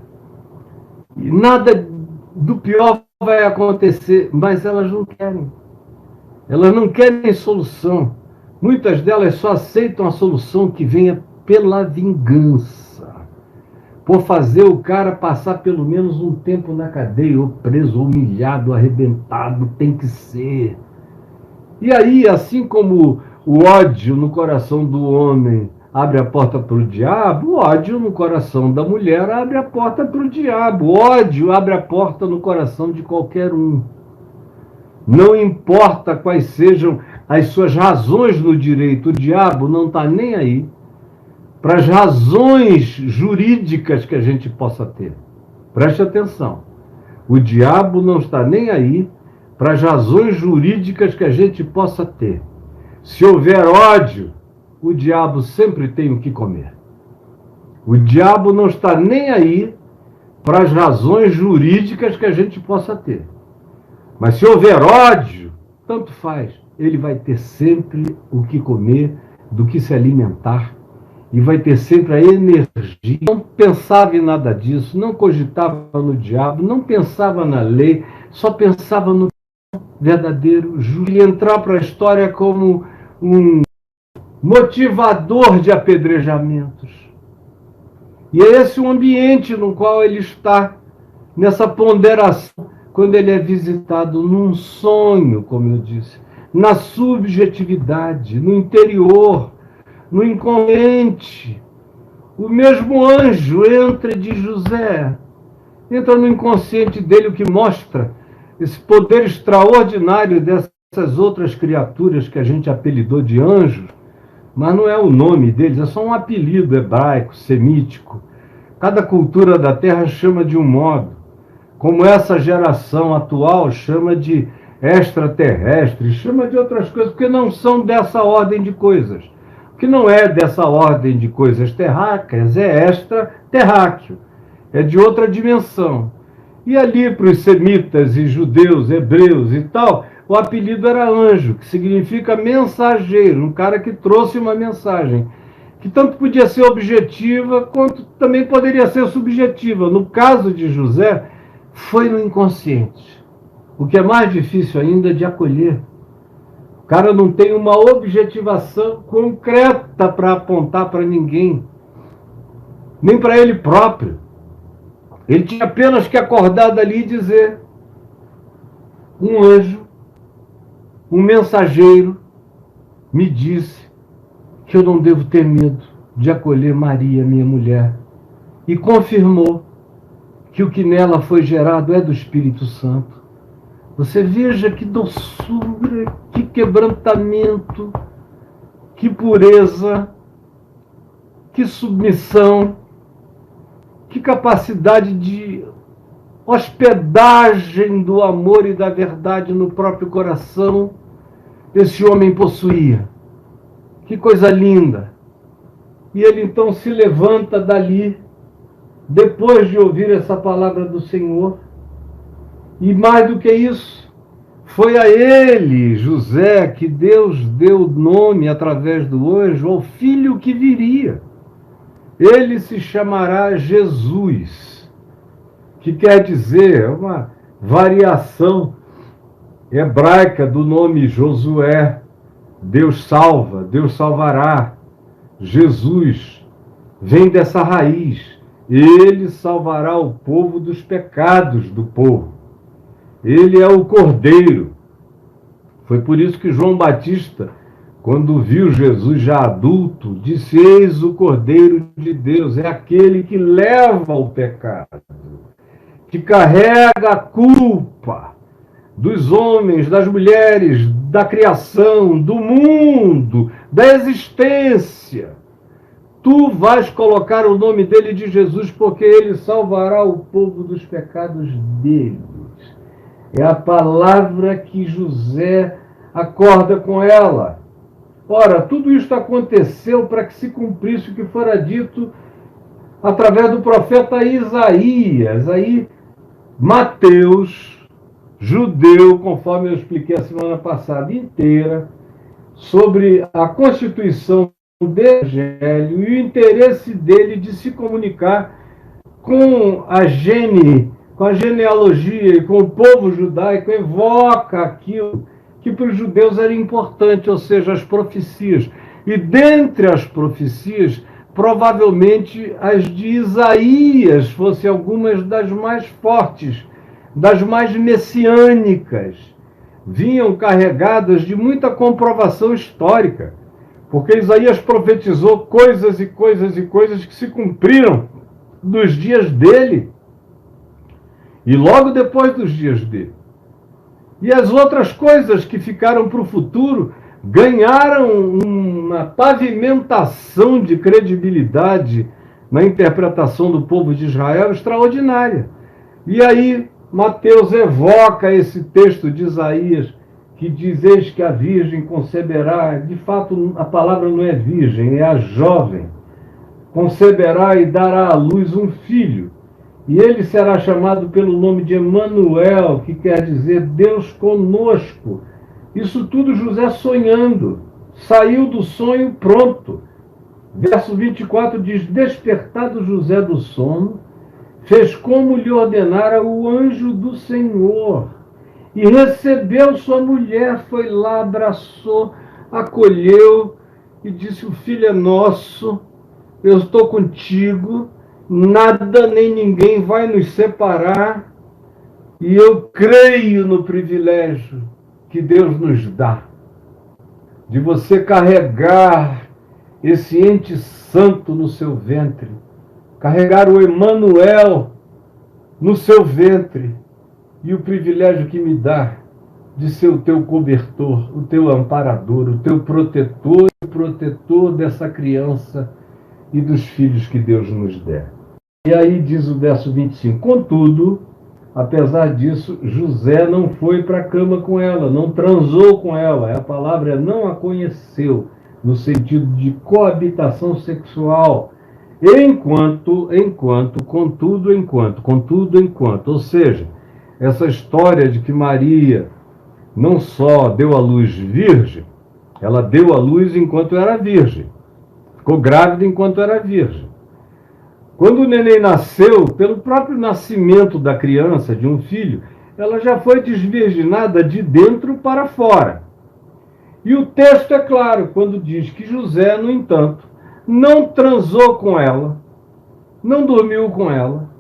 E nada do pior vai acontecer, mas elas não querem. Elas não querem solução. Muitas delas só aceitam a solução que venha pela vingança, por fazer o cara passar pelo menos um tempo na cadeia, ou preso, humilhado, arrebentado, tem que ser. E aí, assim como o ódio no coração do homem abre a porta para o diabo, o ódio no coração da mulher abre a porta para o diabo. O ódio abre a porta no coração de qualquer um. Não importa quais sejam as suas razões no direito, o diabo não está nem aí para as razões jurídicas que a gente possa ter. Preste atenção. O diabo não está nem aí para as razões jurídicas que a gente possa ter. Se houver ódio, o diabo sempre tem o que comer. O diabo não está nem aí para as razões jurídicas que a gente possa ter. Mas se houver ódio, tanto faz. Ele vai ter sempre o que comer, do que se alimentar, e vai ter sempre a energia. Não pensava em nada disso, não cogitava no diabo, não pensava na lei, só pensava no verdadeiro justo. E entrar para a história como um motivador de apedrejamentos. E é esse o ambiente no qual ele está, nessa ponderação, quando ele é visitado num sonho, como eu disse, na subjetividade, no interior, no inconsciente. O mesmo anjo entra de José, entra no inconsciente dele, o que mostra esse poder extraordinário dessas outras criaturas que a gente apelidou de anjos, mas não é o nome deles, é só um apelido hebraico, semítico. Cada cultura da Terra chama de um modo, como essa geração atual chama de extraterrestre, chama de outras coisas, porque não são dessa ordem de coisas. O que não é dessa ordem de coisas terráqueas é extraterráqueo, é de outra dimensão. E ali para os semitas e judeus, hebreus e tal, o apelido era anjo, que significa mensageiro, um cara que trouxe uma mensagem, que tanto podia ser objetiva, quanto também poderia ser subjetiva. No caso de José, foi no inconsciente, o que é mais difícil ainda de acolher. O cara não tem uma objetivação concreta para apontar para ninguém, nem para ele próprio. Ele tinha apenas que acordar dali e dizer: um anjo, um mensageiro, me disse que eu não devo ter medo de acolher Maria, minha mulher, e confirmou que o que nela foi gerado é do Espírito Santo. Você veja que doçura, que quebrantamento, que pureza, que submissão, que capacidade de hospedagem do amor e da verdade no próprio coração esse homem possuía. Que coisa linda! E ele então se levanta dali, depois de ouvir essa palavra do Senhor, e mais do que isso, foi a ele, José, que Deus deu nome através do anjo ao filho que viria. Ele se chamará Jesus, que quer dizer uma variação hebraica do nome Josué. Deus salva, Deus salvará. Jesus vem dessa raiz. Ele salvará o povo dos pecados do povo. Ele é o Cordeiro. Foi por isso que João Batista, quando viu Jesus já adulto, disse: eis o Cordeiro de Deus, é aquele que leva o pecado, que carrega a culpa dos homens, das mulheres, da criação, do mundo, da existência. Tu vais colocar o nome dele de Jesus, porque ele salvará o povo dos pecados deles. É a palavra que José acorda com ela. Ora, tudo isto aconteceu para que se cumprisse o que fora dito através do profeta Isaías. Aí, Mateus, judeu, conforme eu expliquei a semana passada inteira, sobre a constituição do Evangelho e o interesse dele de se comunicar com a genealogia e com o povo judaico, evoca aquilo que para os judeus era importante, ou seja, as profecias. E dentre as profecias, provavelmente as de Isaías fossem algumas das mais fortes, das mais messiânicas, vinham carregadas de muita comprovação histórica, porque Isaías profetizou coisas e coisas e coisas que se cumpriram nos dias dele e logo depois dos dias dele. E as outras coisas que ficaram para o futuro ganharam uma pavimentação de credibilidade na interpretação do povo de Israel extraordinária. E aí Mateus evoca esse texto de Isaías que diz: eis que a virgem conceberá. De fato, a palavra não é virgem, é a jovem. Conceberá e dará à luz um filho, e ele será chamado pelo nome de Emanuel, que quer dizer Deus conosco. Isso tudo José sonhando. Saiu do sonho pronto. Verso 24 diz: despertado José do sono, fez como lhe ordenara o anjo do Senhor, e recebeu sua mulher, foi lá, abraçou, acolheu, e disse: o filho é nosso, eu estou contigo, nada nem ninguém vai nos separar, e eu creio no privilégio que Deus nos dá de você carregar esse ente santo no seu ventre, carregar o Emanuel no seu ventre, e o privilégio que me dá de ser o teu cobertor, o teu amparador, o teu protetor e protetor dessa criança e dos filhos que Deus nos der. E aí diz o verso 25: contudo, apesar disso, José não foi para a cama com ela, não transou com ela. A palavra é não a conheceu, no sentido de coabitação sexual. Contudo, enquanto. Ou seja, essa história de que Maria não só deu à luz virgem, ela deu à luz enquanto era virgem. Ficou grávida enquanto era virgem. Quando o neném nasceu, pelo próprio nascimento da criança, de um filho, ela já foi desvirginada de dentro para fora. E o texto é claro quando diz que José, no entanto, não transou com ela, não dormiu com ela,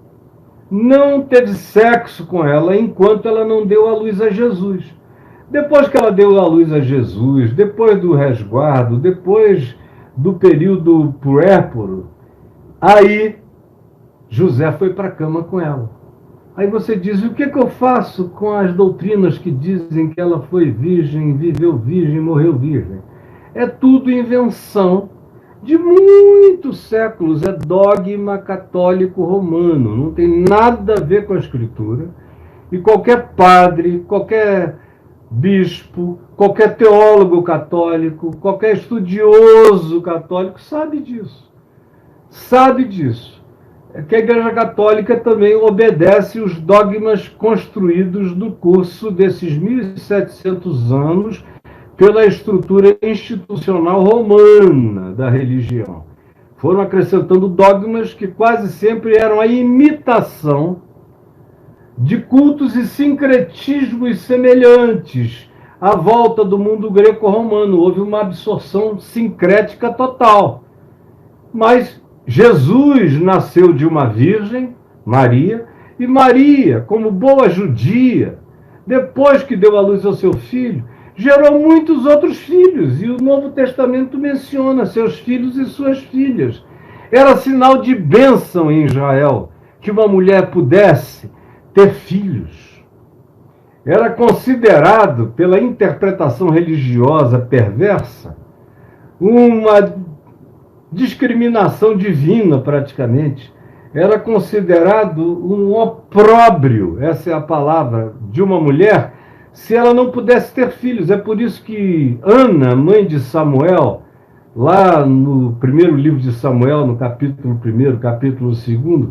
não teve sexo com ela enquanto ela não deu à luz a Jesus. Depois que ela deu à luz a Jesus, depois do resguardo, depois do período puérpero, aí José foi para a cama com ela. Aí você diz: o que eu faço com as doutrinas que dizem que ela foi virgem, viveu virgem, morreu virgem? É tudo invenção de muitos séculos, é dogma católico romano, não tem nada a ver com a Escritura. E qualquer padre, qualquer bispo, qualquer teólogo católico, qualquer estudioso católico sabe disso. Sabe disso. É que a Igreja Católica também obedece os dogmas construídos no curso desses 1.700 anos pela estrutura institucional romana da religião. Foram acrescentando dogmas que quase sempre eram a imitação de cultos e sincretismos semelhantes à volta do mundo greco-romano. Houve uma absorção sincrética total. Mas Jesus nasceu de uma virgem, Maria, e Maria, como boa judia, depois que deu à luz ao seu filho, gerou muitos outros filhos, e o Novo Testamento menciona seus filhos e suas filhas. Era sinal de bênção em Israel que uma mulher pudesse ter filhos. Era considerado, pela interpretação religiosa perversa, uma discriminação divina, praticamente. Era considerado um opróbrio, essa é a palavra, de uma mulher, se ela não pudesse ter filhos. É por isso que Ana, mãe de Samuel, lá no primeiro livro de Samuel, no capítulo 1, capítulo 2,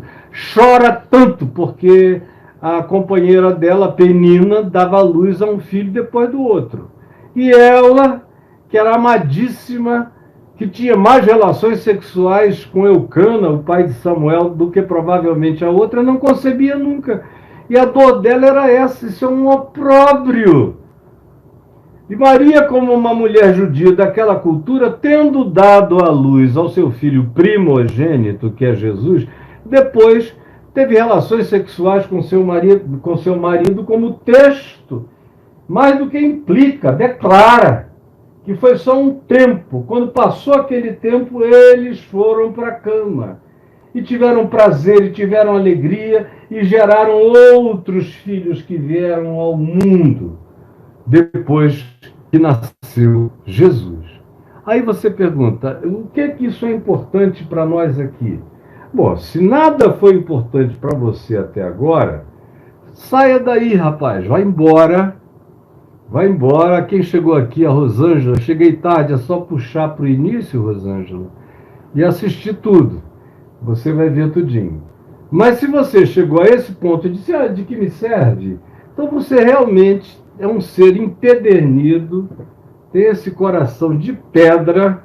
chora tanto porque a companheira dela, Penina, dava luz a um filho depois do outro. E ela, que era amadíssima, que tinha mais relações sexuais com Eucana, o pai de Samuel, do que provavelmente a outra, não concebia nunca. E a dor dela era essa: isso é um opróbrio. E Maria, como uma mulher judia daquela cultura, tendo dado à luz ao seu filho primogênito, que é Jesus, depois teve relações sexuais com seu marido, como o texto, mais do que implica, declara que foi só um tempo. Quando passou aquele tempo, eles foram para a cama. E tiveram prazer, e tiveram alegria, e geraram outros filhos que vieram ao mundo depois que nasceu Jesus. Aí você pergunta: o que é que isso é importante para nós aqui? Bom, se nada foi importante para você até agora, saia daí, rapaz, vai embora. Vai embora. Quem chegou aqui, a Rosângela, cheguei tarde, é só puxar para o início, Rosângela, e assistir tudo. Você vai ver tudinho. Mas se você chegou a esse ponto e disse: de que me serve? Então você realmente é um ser empedernido, tem esse coração de pedra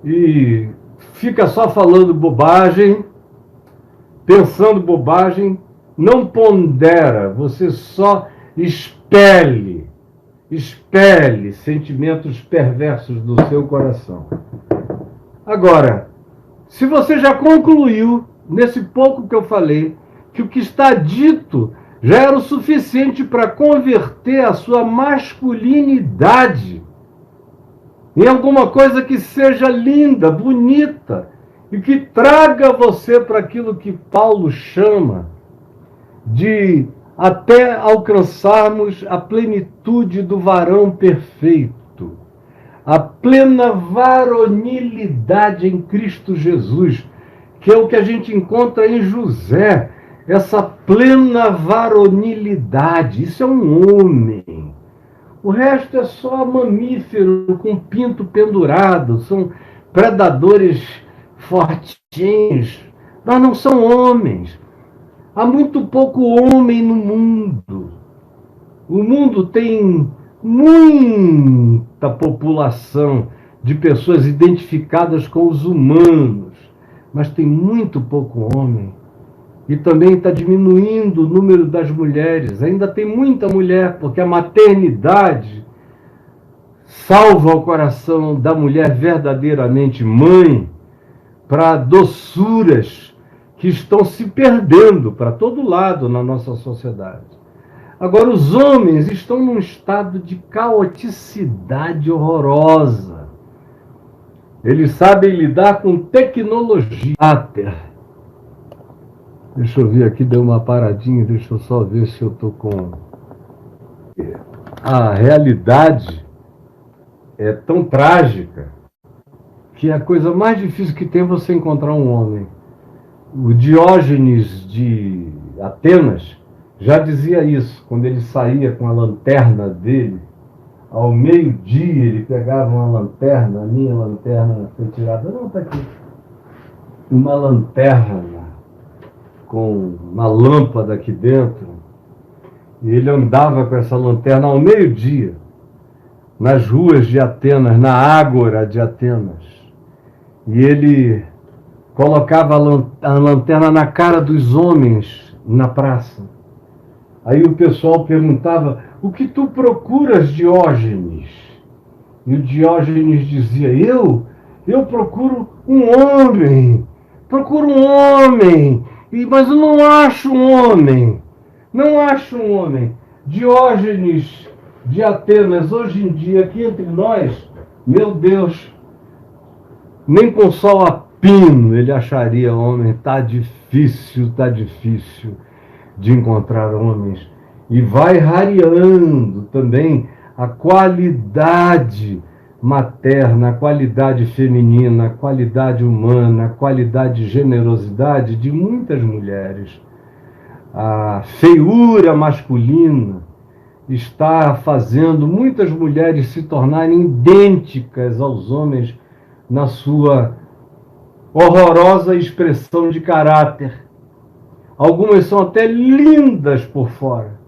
e fica só falando bobagem, pensando bobagem, não pondera, você só expele expele sentimentos perversos do seu coração. Agora, se você já concluiu, nesse pouco que eu falei, que o que está dito já era o suficiente para converter a sua masculinidade em alguma coisa que seja linda, bonita, e que traga você para aquilo que Paulo chama de até alcançarmos a plenitude do varão perfeito, a plena varonilidade em Cristo Jesus, que é o que a gente encontra em José, essa plena varonilidade. Isso é um homem. O resto é só mamífero com pinto pendurado, são predadores fortinhos, mas não são homens. Há muito pouco homem no mundo. O mundo tem muita população de pessoas identificadas com os humanos, mas tem muito pouco homem. E também está diminuindo o número das mulheres. Ainda tem muita mulher, porque a maternidade salva o coração da mulher verdadeiramente mãe para doçuras que estão se perdendo para todo lado na nossa sociedade. Agora, os homens estão num estado de caoticidade horrorosa. Eles sabem lidar com tecnologia. Deixa eu ver aqui, deu uma paradinha, deixa eu só ver se eu estou com... A realidade é tão trágica que a coisa mais difícil que tem é você encontrar um homem. O Diógenes de Atenas já dizia isso, quando ele saía com a lanterna dele, ao meio-dia ele pegava uma lanterna, a minha lanterna foi tirada, não, está aqui, uma lanterna com uma lâmpada aqui dentro, e ele andava com essa lanterna ao meio-dia, nas ruas de Atenas, na ágora de Atenas, e ele colocava a lanterna na cara dos homens na praça. Aí o pessoal perguntava, o que tu procuras, Diógenes? E o Diógenes dizia, eu procuro um homem, mas eu não acho um homem, Diógenes de Atenas, hoje em dia, aqui entre nós, meu Deus, nem com sol a pino ele acharia homem. Tá difícil de encontrar homens. E vai rareando também a qualidade materna, a qualidade feminina, a qualidade humana, a qualidade de generosidade de muitas mulheres. A feiura masculina está fazendo muitas mulheres se tornarem idênticas aos homens na sua horrorosa expressão de caráter. Algumas são até lindas por fora,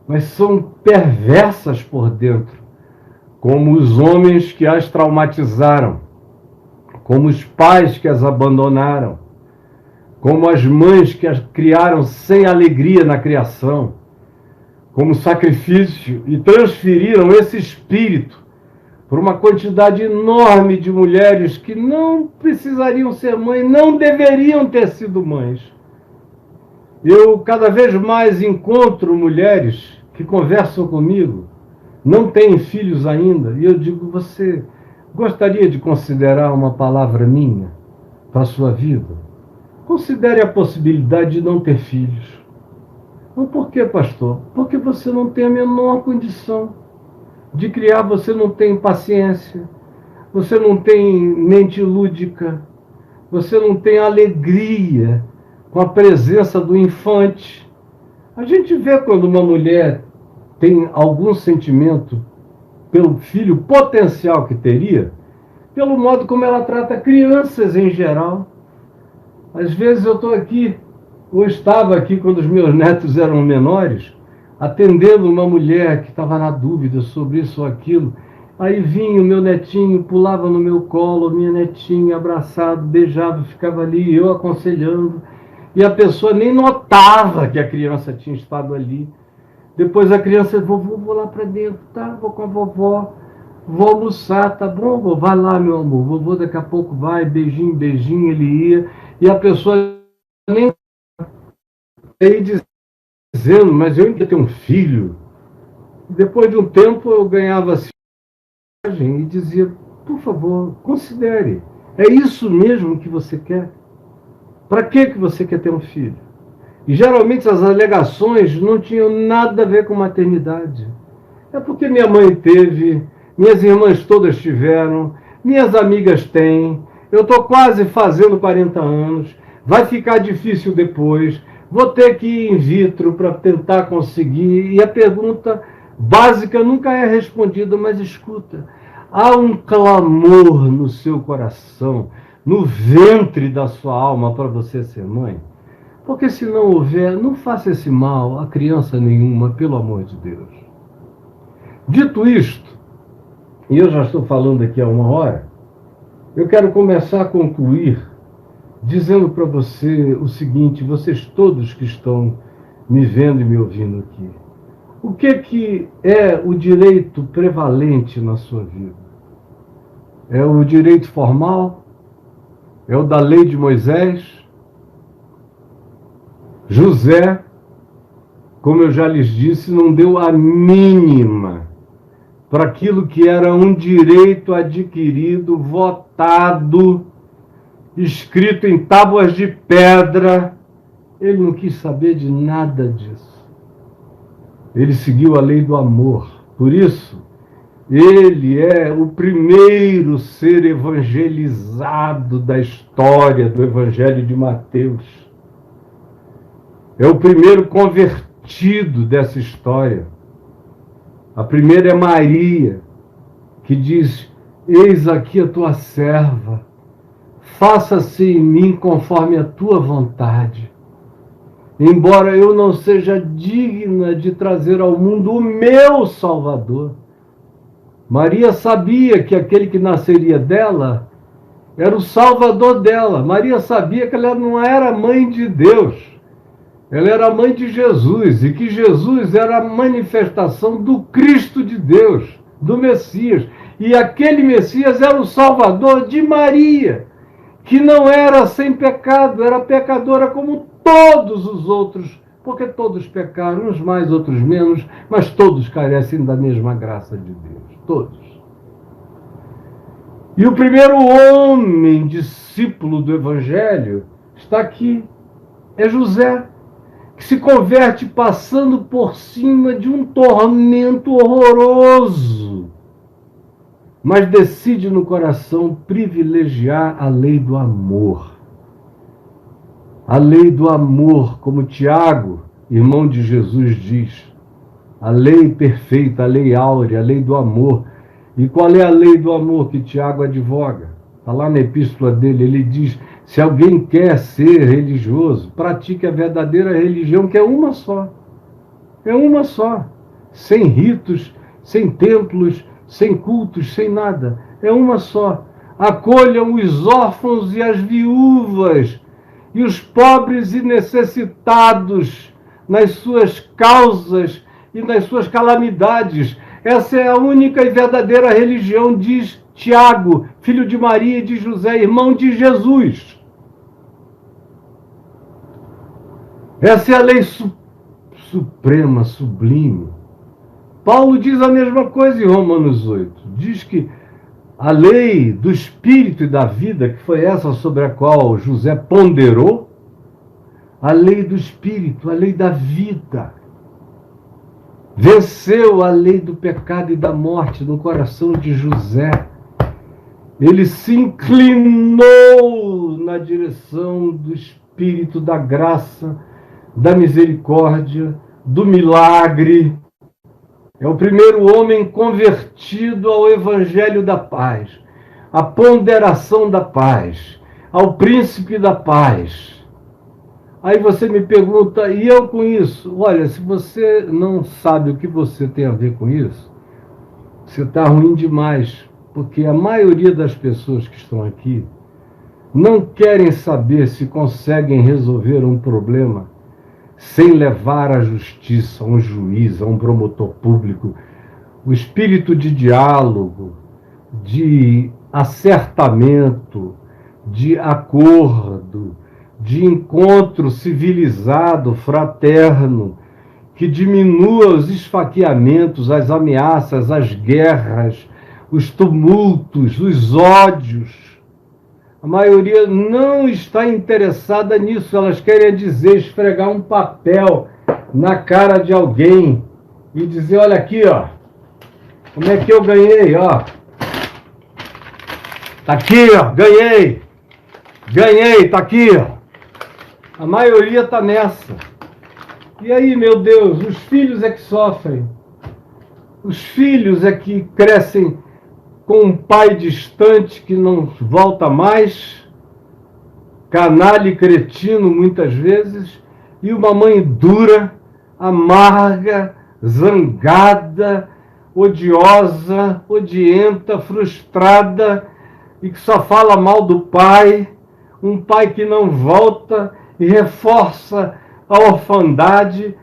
mas são perversas por dentro, como os homens que as traumatizaram, como os pais que as abandonaram, como as mães que as criaram sem alegria na criação, como sacrifício, e transferiram esse espírito por uma quantidade enorme de mulheres que não precisariam ser mães, não deveriam ter sido mães. Eu cada vez mais encontro mulheres que conversam comigo, não têm filhos ainda, e eu digo, você gostaria de considerar uma palavra minha para a sua vida? Considere a possibilidade de não ter filhos. Não, por quê, pastor? Porque você não tem a menor condição de criar, você não tem paciência, você não tem mente lúdica, você não tem alegria com a presença do infante. A gente vê quando uma mulher tem algum sentimento pelo filho potencial que teria, pelo modo como ela trata crianças em geral. Às vezes eu estou aqui, ou estava aqui quando os meus netos eram menores, atendendo uma mulher que estava na dúvida sobre isso ou aquilo. Aí vinha o meu netinho, pulava no meu colo, minha netinha, abraçado, beijado, ficava ali, eu aconselhando. E a pessoa nem notava que a criança tinha estado ali. Depois a criança, vovô, vou lá para dentro, tá? Vou com a vovó, vou almoçar, tá bom? Vovô, vai lá, meu amor. Vovô daqui a pouco vai, beijinho, beijinho, ele ia. E a pessoa nem aí dizendo, mas eu ainda tenho um filho. Depois de um tempo eu ganhava assim e dizia, por favor, considere. É isso mesmo que você quer? Para que você quer ter um filho? E geralmente as alegações não tinham nada a ver com maternidade. É porque minha mãe teve, minhas irmãs todas tiveram, minhas amigas têm, eu estou quase fazendo 40 anos, vai ficar difícil depois, vou ter que ir in vitro para tentar conseguir. E a pergunta básica nunca é respondida, mas escuta, há um clamor no seu coração, no ventre da sua alma para você ser mãe? Porque se não houver, não faça esse mal a criança nenhuma, pelo amor de Deus. Dito isto, e eu já estou falando aqui há uma hora, eu quero começar a concluir dizendo para você o seguinte, vocês todos que estão me vendo e me ouvindo aqui. O que é o direito prevalente na sua vida? É o direito formal? É o da lei de Moisés? José, como eu já lhes disse, não deu a mínima para aquilo que era um direito adquirido, votado, escrito em tábuas de pedra. Ele não quis saber de nada disso. Ele seguiu a lei do amor. Por isso, ele é o primeiro ser evangelizado da história do Evangelho de Mateus. É o primeiro convertido dessa história. A primeira é Maria, que diz, eis aqui a tua serva, faça-se em mim conforme a tua vontade. Embora eu não seja digna de trazer ao mundo o meu Salvador, Maria sabia que aquele que nasceria dela era o Salvador dela. Maria sabia que ela não era mãe de Deus. Ela era mãe de Jesus, e que Jesus era a manifestação do Cristo de Deus, do Messias. E aquele Messias era o Salvador de Maria, que não era sem pecado, era pecadora como todos os outros, porque todos pecaram, uns mais, outros menos, mas todos carecem da mesma graça de Deus, todos. E o primeiro homem discípulo do Evangelho está aqui, é José, que se converte passando por cima de um tormento horroroso, mas decide no coração privilegiar a lei do amor. A lei do amor, como Tiago, irmão de Jesus, diz. A lei perfeita, a lei áurea, a lei do amor. E qual é a lei do amor que Tiago advoga? Está lá na epístola dele, ele diz, se alguém quer ser religioso, pratique a verdadeira religião, que é uma só. É uma só. Sem ritos, sem templos, sem cultos, sem nada. É uma só. Acolham os órfãos e as viúvas, e os pobres e necessitados nas suas causas e nas suas calamidades. Essa é a única e verdadeira religião, diz Tiago, filho de Maria e de José, irmão de Jesus. Essa é a lei suprema, sublime. Paulo diz a mesma coisa em Romanos 8. Diz que a lei do espírito e da vida, que foi essa sobre a qual José ponderou, a lei do espírito, a lei da vida, venceu a lei do pecado e da morte no coração de José. Ele se inclinou na direção do espírito da graça, da misericórdia, do milagre. É o primeiro homem convertido ao evangelho da paz, à ponderação da paz, ao príncipe da paz. Aí você me pergunta, e eu com isso? Olha, se você não sabe o que você tem a ver com isso, você está ruim demais, porque a maioria das pessoas que estão aqui não querem saber se conseguem resolver um problema sem levar à justiça, a um juiz, a um promotor público, o espírito de diálogo, de acertamento, de acordo, de encontro civilizado, fraterno, que diminua os esfaqueamentos, as ameaças, as guerras, os tumultos, os ódios. A maioria não está interessada nisso. Elas querem dizer, esfregar um papel na cara de alguém e dizer, olha aqui, ó, como é que eu ganhei, ó. Tá aqui, ó, ganhei. Ganhei, tá aqui, ó. A maioria tá nessa. E aí, meu Deus, os filhos é que sofrem. Os filhos é que crescem com um pai distante que não volta mais, canalha e cretino muitas vezes, e uma mãe dura, amarga, zangada, odiosa, odienta, frustrada, e que só fala mal do pai, um pai que não volta e reforça a orfandade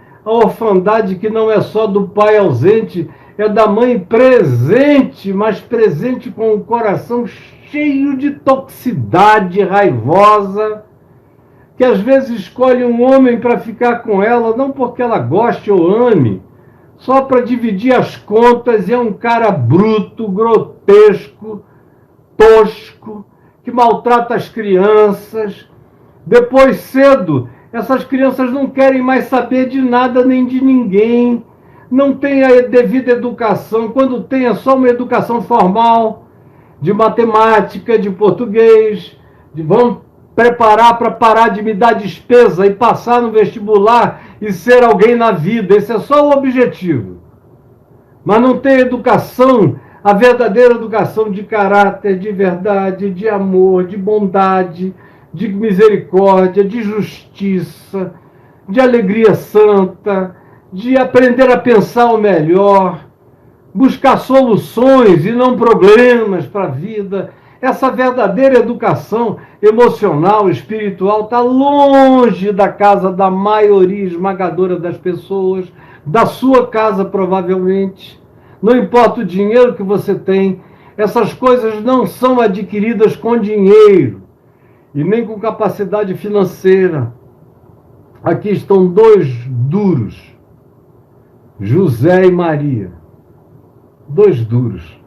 que não é só do pai ausente, é da mãe presente, mas presente com o coração cheio de toxicidade raivosa, que às vezes escolhe um homem para ficar com ela, não porque ela goste ou ame, só para dividir as contas, e é um cara bruto, grotesco, tosco, que maltrata as crianças. Depois, cedo, essas crianças não querem mais saber de nada nem de ninguém, não têm a devida educação, quando tem é só uma educação formal, de matemática, de português, vão preparar para parar de me dar despesa e passar no vestibular e ser alguém na vida. Esse é só o objetivo. Mas não tem educação, a verdadeira educação de caráter, de verdade, de amor, de bondade, de misericórdia, de justiça, de alegria santa, de aprender a pensar o melhor, buscar soluções e não problemas para a vida. Essa verdadeira educação emocional, espiritual, está longe da casa da maioria esmagadora das pessoas, da sua casa provavelmente. Não importa o dinheiro que você tem, essas coisas não são adquiridas com dinheiro e nem com capacidade financeira. Aqui estão dois duros, José e Maria. Dois duros,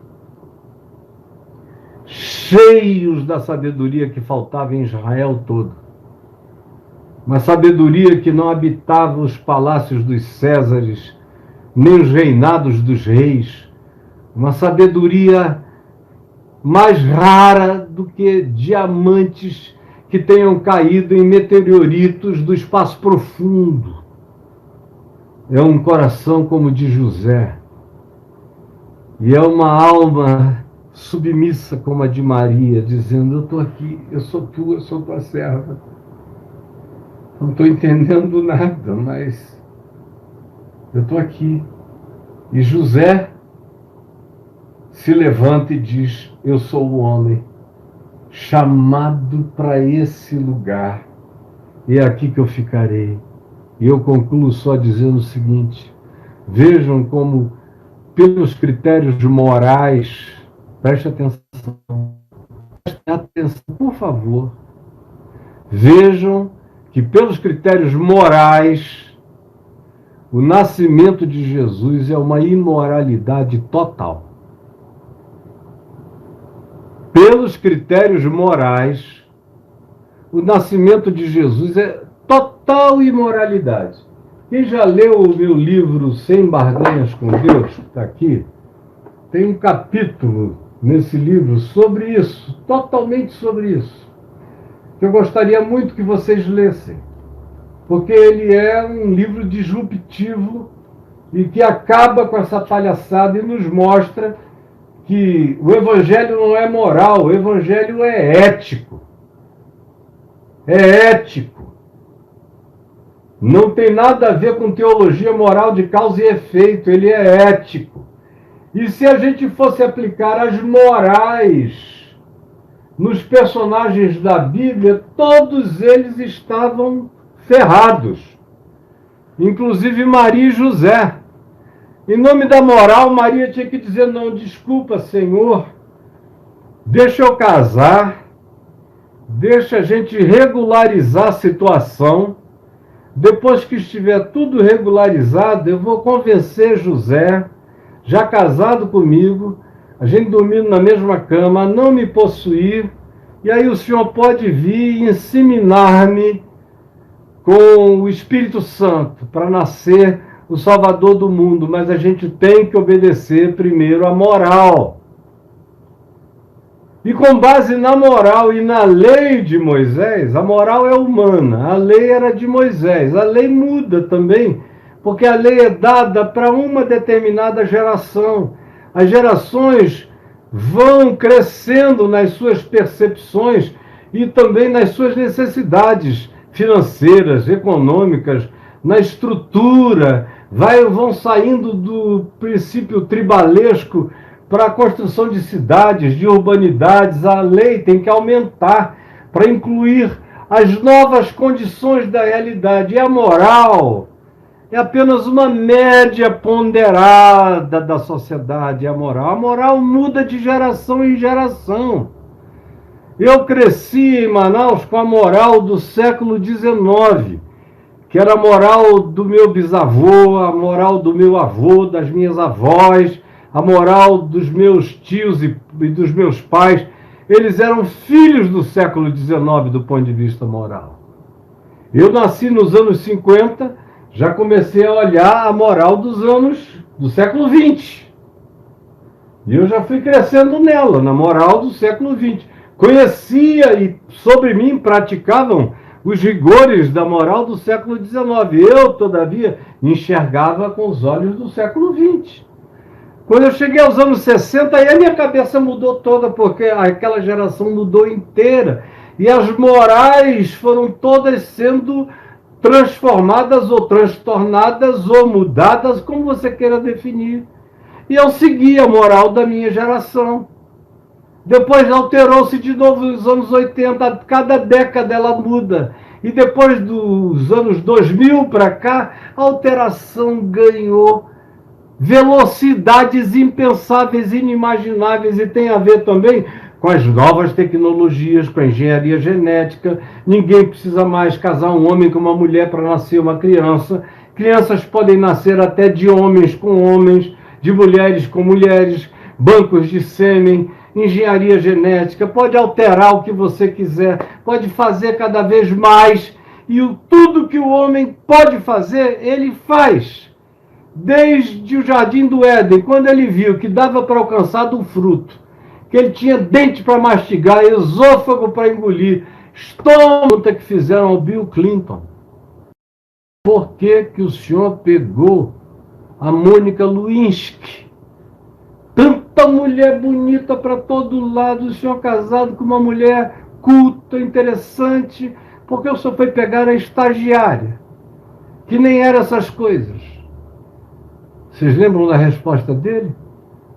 cheios da sabedoria que faltava em Israel todo. Uma sabedoria que não habitava os palácios dos Césares, nem os reinados dos reis. Uma sabedoria mais rara do que diamantes que tenham caído em meteoritos do espaço profundo. É um coração como o de José. E é uma alma submissa como a de Maria, dizendo, eu estou aqui, eu sou tua serva. Não estou entendendo nada, mas eu estou aqui. E José se levanta e diz, eu sou o homem chamado para esse lugar. E é aqui que eu ficarei. E eu concluo só dizendo o seguinte, vejam como, pelos critérios morais, preste atenção, por favor, vejam que pelos critérios morais, o nascimento de Jesus é uma imoralidade total. Pelos critérios morais, o nascimento de Jesus é total imoralidade. Quem já leu o meu livro Sem Barganhas com Deus, que está aqui, tem um capítulo nesse livro sobre isso, totalmente sobre isso, que eu gostaria muito que vocês lessem, porque ele é um livro disruptivo e que acaba com essa palhaçada e nos mostra que o Evangelho não é moral, o Evangelho é ético. É ético. Não tem nada a ver com teologia moral de causa e efeito, ele é ético. E se a gente fosse aplicar as morais nos personagens da Bíblia, todos eles estavam ferrados. inclusive Maria e José. Em nome da moral, Maria tinha que dizer: não, desculpa, Senhor, deixa eu casar, deixa a gente regularizar a situação. Depois que estiver tudo regularizado, eu vou convencer José, já casado comigo, a gente dormindo na mesma cama, a não me possuir, e aí o Senhor pode vir e inseminar-me com o Espírito Santo para nascer o Salvador do mundo, mas a gente tem que obedecer primeiro a moral. E com base na moral e na lei de Moisés, a moral é humana, a lei era de Moisés. A lei muda também, porque a lei é dada para uma determinada geração. As gerações vão crescendo nas suas percepções e também nas suas necessidades financeiras, econômicas, na estrutura, vão saindo do princípio tribalesco para a construção de cidades, de urbanidades. A lei tem que aumentar para incluir as novas condições da realidade. E a moral é apenas uma média ponderada da sociedade. A moral muda de geração em geração. Eu cresci em Manaus com a moral do século XIX, que era a moral do meu bisavô, a moral do meu avô, das minhas avós, a moral dos meus tios e dos meus pais. Eles eram filhos do século XIX do ponto de vista moral. Eu nasci nos anos 50, já comecei a olhar a moral dos anos do século XX. E eu já fui crescendo nela, na moral do século XX. Conhecia e sobre mim praticavam os rigores da moral do século XIX. Eu, todavia, enxergava com os olhos do século XX. Quando eu cheguei aos anos 60, aí a minha cabeça mudou toda, porque aquela geração mudou inteira. E as morais foram todas sendo transformadas ou transtornadas ou mudadas, como você queira definir. E eu segui a moral da minha geração. Depois alterou-se de novo nos anos 80, cada década ela muda. E depois dos anos 2000 para cá, a alteração ganhou velocidades impensáveis, inimagináveis, e tem a ver também com as novas tecnologias, com a engenharia genética. Ninguém precisa mais casar um homem com uma mulher para nascer uma criança. Crianças podem nascer até de homens com homens, de mulheres com mulheres, bancos de sêmen, engenharia genética, pode alterar o que você quiser, pode fazer cada vez mais, e tudo que o homem pode fazer, ele faz. Desde o jardim do Éden, quando ele viu que dava para alcançar do fruto, que ele tinha dente para mastigar, esôfago para engolir, estômago que fizeram ao Bill Clinton. Por que que o senhor pegou a Mônica Lewinsky? Tanta mulher bonita para todo lado, o senhor casado com uma mulher culta, interessante, porque o senhor foi pegar a estagiária, que nem era essas coisas. Vocês lembram da resposta dele?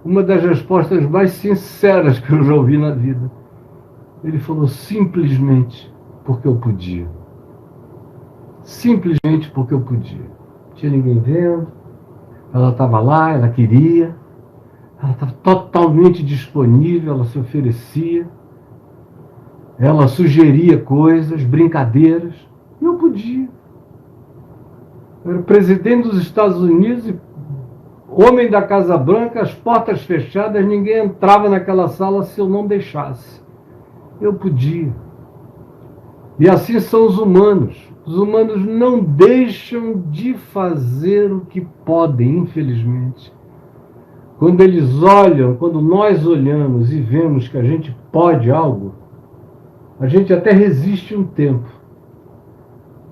Uma das respostas mais sinceras que eu já ouvi na vida. Ele falou: simplesmente porque eu podia. Simplesmente porque eu podia. Não tinha ninguém vendo, ela estava lá, ela queria, ela estava totalmente disponível, ela se oferecia, ela sugeria coisas, brincadeiras, e eu podia. Eu era presidente dos Estados Unidos, homem da Casa Branca, as portas fechadas, ninguém entrava naquela sala se eu não deixasse. Eu podia. E assim são os humanos. Os humanos não deixam de fazer o que podem, infelizmente. Quando eles olham, quando nós olhamos e vemos que a gente pode algo, a gente até resiste um tempo.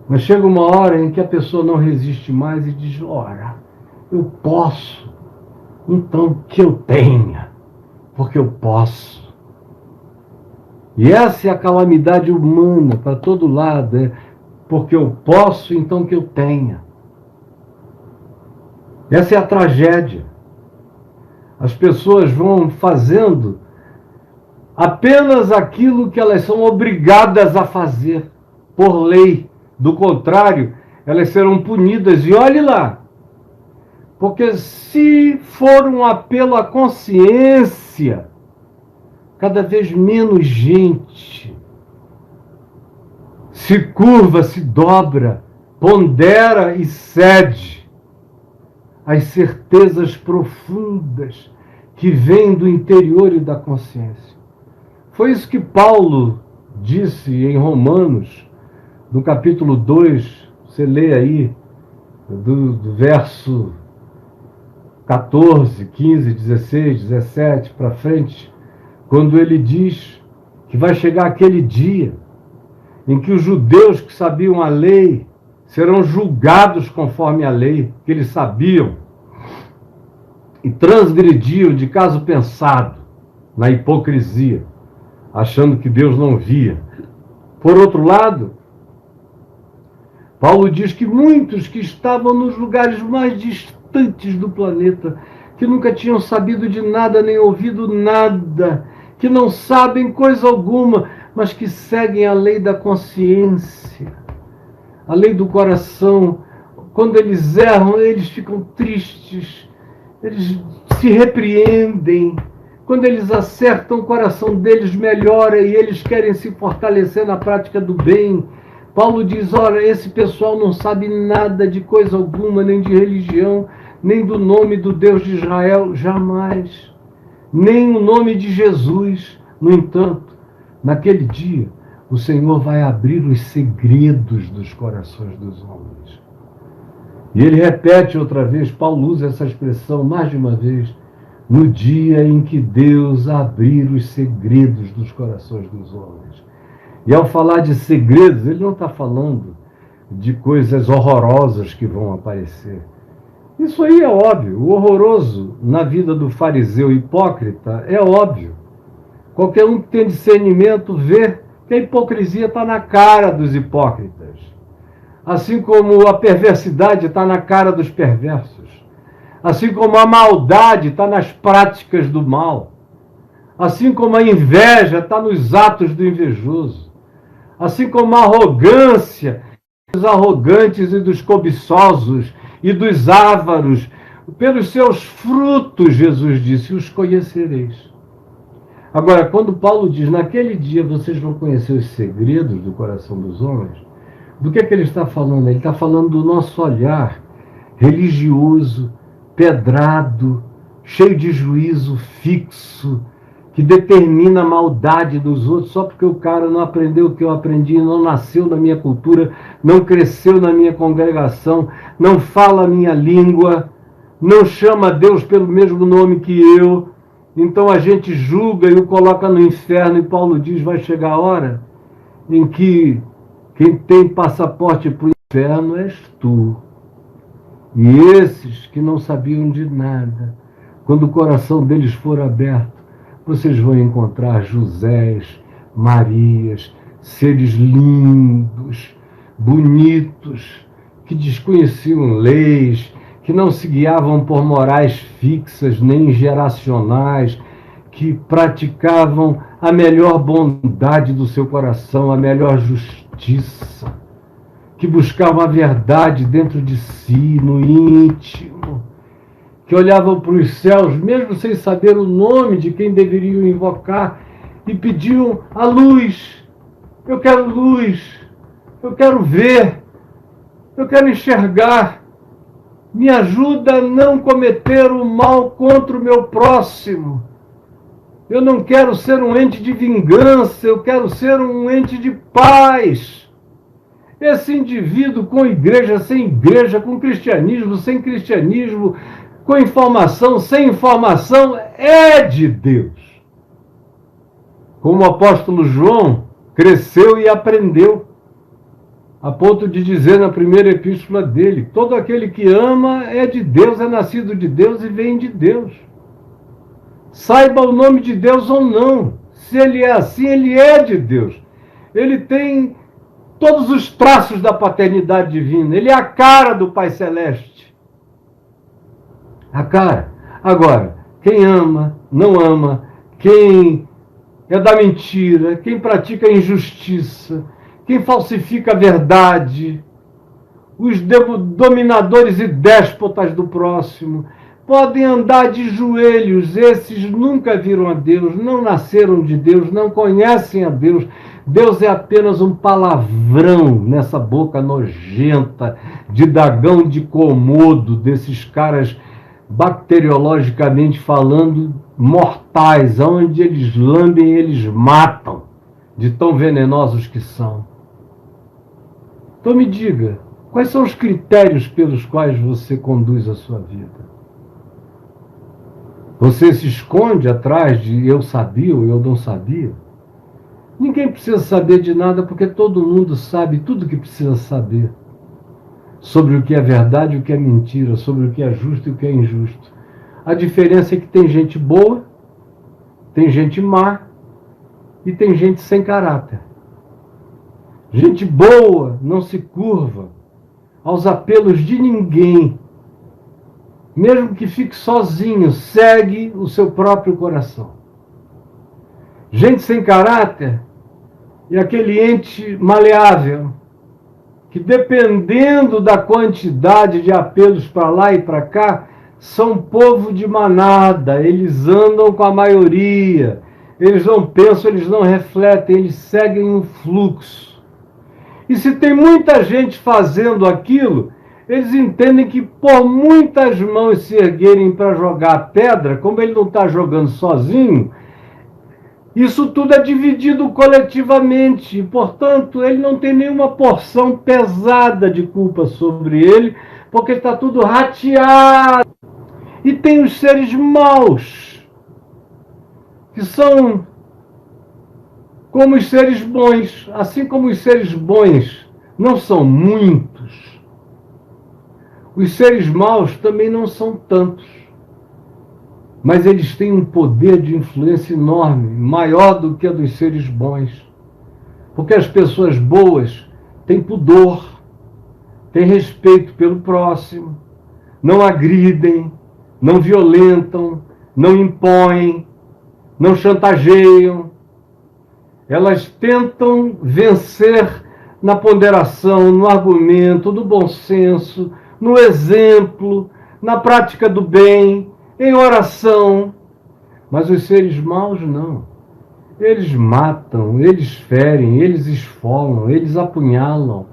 Mas chega uma hora em que a pessoa não resiste mais e diz: ora, eu posso, então que eu tenha, porque eu posso. E essa é a calamidade humana para todo lado, porque eu posso, então que eu tenha. Essa é a tragédia. As pessoas vão fazendo apenas aquilo que elas são obrigadas a fazer, por lei. Do contrário, elas serão punidas. E olhe lá, porque se for um apelo à consciência, cada vez menos gente se curva, se dobra, pondera e cede às certezas profundas que vêm do interior e da consciência. Foi isso que Paulo disse em Romanos, no capítulo 2, você lê aí, do verso 14, 15, 16, 17 para frente, quando ele diz que vai chegar aquele dia em que os judeus que sabiam a lei serão julgados conforme a lei, que eles sabiam, e transgrediam de caso pensado, na hipocrisia, achando que Deus não via. Por outro lado, Paulo diz que muitos que estavam nos lugares mais distantes do planeta, que nunca tinham sabido de nada nem ouvido nada, que não sabem coisa alguma, mas que seguem a lei da consciência, a lei do coração. Quando eles erram, eles ficam tristes, eles se repreendem. Quando eles acertam, o coração deles melhora e eles querem se fortalecer na prática do bem. Paulo diz, olha, esse pessoal não sabe nada de coisa alguma, nem de religião, nem do nome do Deus de Israel, jamais. Nem o nome de Jesus. No entanto, naquele dia, o Senhor vai abrir os segredos dos corações dos homens. E ele repete outra vez, Paulo usa essa expressão mais de uma vez, no dia em que Deus abrir os segredos dos corações dos homens. E ao falar de segredos, ele não está falando de coisas horrorosas que vão aparecer. Isso aí é óbvio. O horroroso na vida do fariseu hipócrita é óbvio. Qualquer um que tem discernimento vê que a hipocrisia está na cara dos hipócritas. Assim como a perversidade está na cara dos perversos. Assim como a maldade está nas práticas do mal. Assim como a inveja está nos atos do invejoso. Assim como a arrogância dos arrogantes e dos cobiçosos e dos ávaros. Pelos seus frutos, Jesus disse, os conhecereis. Agora, quando Paulo diz, naquele dia vocês vão conhecer os segredos do coração dos homens, do que ele está falando? Ele está falando do nosso olhar religioso, pedrado, cheio de juízo fixo, que determina a maldade dos outros só porque o cara não aprendeu o que eu aprendi, não nasceu na minha cultura, não cresceu na minha congregação, não fala a minha língua, não chama Deus pelo mesmo nome que eu. Então a gente julga e o coloca no inferno, e Paulo diz, vai chegar a hora em que quem tem passaporte para o inferno és tu. E esses que não sabiam de nada, quando o coração deles for aberto, vocês vão encontrar Josés, Marias, seres lindos, bonitos, que desconheciam leis, que não se guiavam por morais fixas nem geracionais, que praticavam a melhor bondade do seu coração, a melhor justiça, que buscavam a verdade dentro de si, no íntimo, que olhavam para os céus, mesmo sem saber o nome de quem deveriam invocar, e pediam a luz. Eu quero luz, eu quero ver, eu quero enxergar. Me ajuda a não cometer o mal contra o meu próximo. Eu não quero ser um ente de vingança, eu quero ser um ente de paz. Esse indivíduo com igreja, sem igreja, com cristianismo, sem cristianismo, com informação, sem informação, é de Deus. Como o apóstolo João cresceu e aprendeu, a ponto de dizer na primeira epístola dele, todo aquele que ama é de Deus, é nascido de Deus e vem de Deus. Saiba o nome de Deus ou não, se ele é assim, ele é de Deus. Ele tem todos os traços da paternidade divina, ele é a cara do Pai Celeste. A cara. Agora, quem ama, não ama, quem é da mentira, quem pratica a injustiça, quem falsifica a verdade, os dominadores e déspotas do próximo. Podem andar de joelhos, esses nunca viram a Deus, não nasceram de Deus, não conhecem a Deus. Deus é apenas um palavrão nessa boca nojenta de Dagão de Komodo, desses caras bacteriologicamente falando mortais, onde eles lambem, eles matam, de tão venenosos que são. Então me diga, quais são os critérios pelos quais você conduz a sua vida? Você se esconde atrás de eu sabia ou eu não sabia? Ninguém precisa saber de nada, porque todo mundo sabe tudo que precisa saber sobre o que é verdade e o que é mentira, sobre o que é justo e o que é injusto. A diferença é que tem gente boa, tem gente má e tem gente sem caráter. Gente boa não se curva aos apelos de ninguém. Mesmo que fique sozinho, segue o seu próprio coração. Gente sem caráter é aquele ente maleável, que dependendo da quantidade de apelos para lá e para cá, são povo de manada, eles andam com a maioria, eles não pensam, eles não refletem, eles seguem um fluxo. E se tem muita gente fazendo aquilo, eles entendem que por muitas mãos se erguerem para jogar a pedra, como ele não está jogando sozinho, isso tudo é dividido coletivamente, portanto, ele não tem nenhuma porção pesada de culpa sobre ele, porque está tudo rateado. E tem os seres maus, que são como os seres bons, assim como os seres bons não são muitos, os seres maus também não são tantos. Mas eles têm um poder de influência enorme, maior do que a dos seres bons. Porque as pessoas boas têm pudor, têm respeito pelo próximo, não agridem, não violentam, não impõem, não chantageiam. Elas tentam vencer na ponderação, no argumento, no bom senso, no exemplo, na prática do bem, em oração. Mas os seres maus não. Eles matam, eles ferem, eles esfolam, eles apunhalam,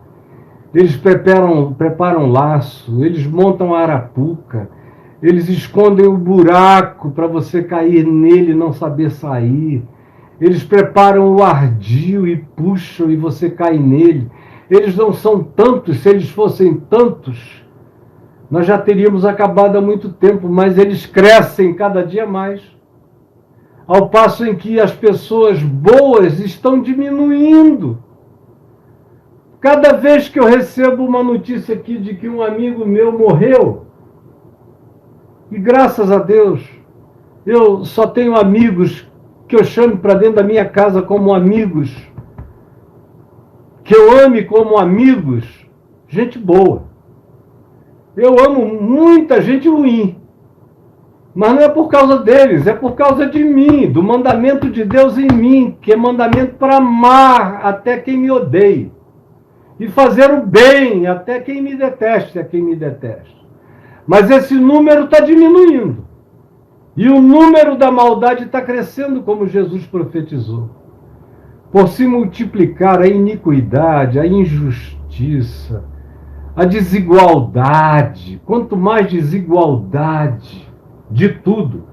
eles preparam laço, eles montam arapuca, eles escondem o buraco para você cair nele e não saber sair. Eles preparam o ardil e puxam e você cai nele. Eles não são tantos, se eles fossem tantos, nós já teríamos acabado há muito tempo, mas eles crescem cada dia mais. Ao passo em que as pessoas boas estão diminuindo. Cada vez que eu recebo uma notícia aqui de que um amigo meu morreu, e graças a Deus, eu só tenho amigos que eu chamo para dentro da minha casa como amigos, que eu ame como amigos, gente boa. Eu amo muita gente ruim, mas não é por causa deles, é por causa de mim, do mandamento de Deus em mim, que é mandamento para amar até quem me odeie, e fazer o bem até quem me deteste, a quem me deteste. Mas esse número está diminuindo. E o número da maldade está crescendo, como Jesus profetizou. Por se multiplicar a iniquidade, a injustiça, a desigualdade. Quanto mais desigualdade de tudo,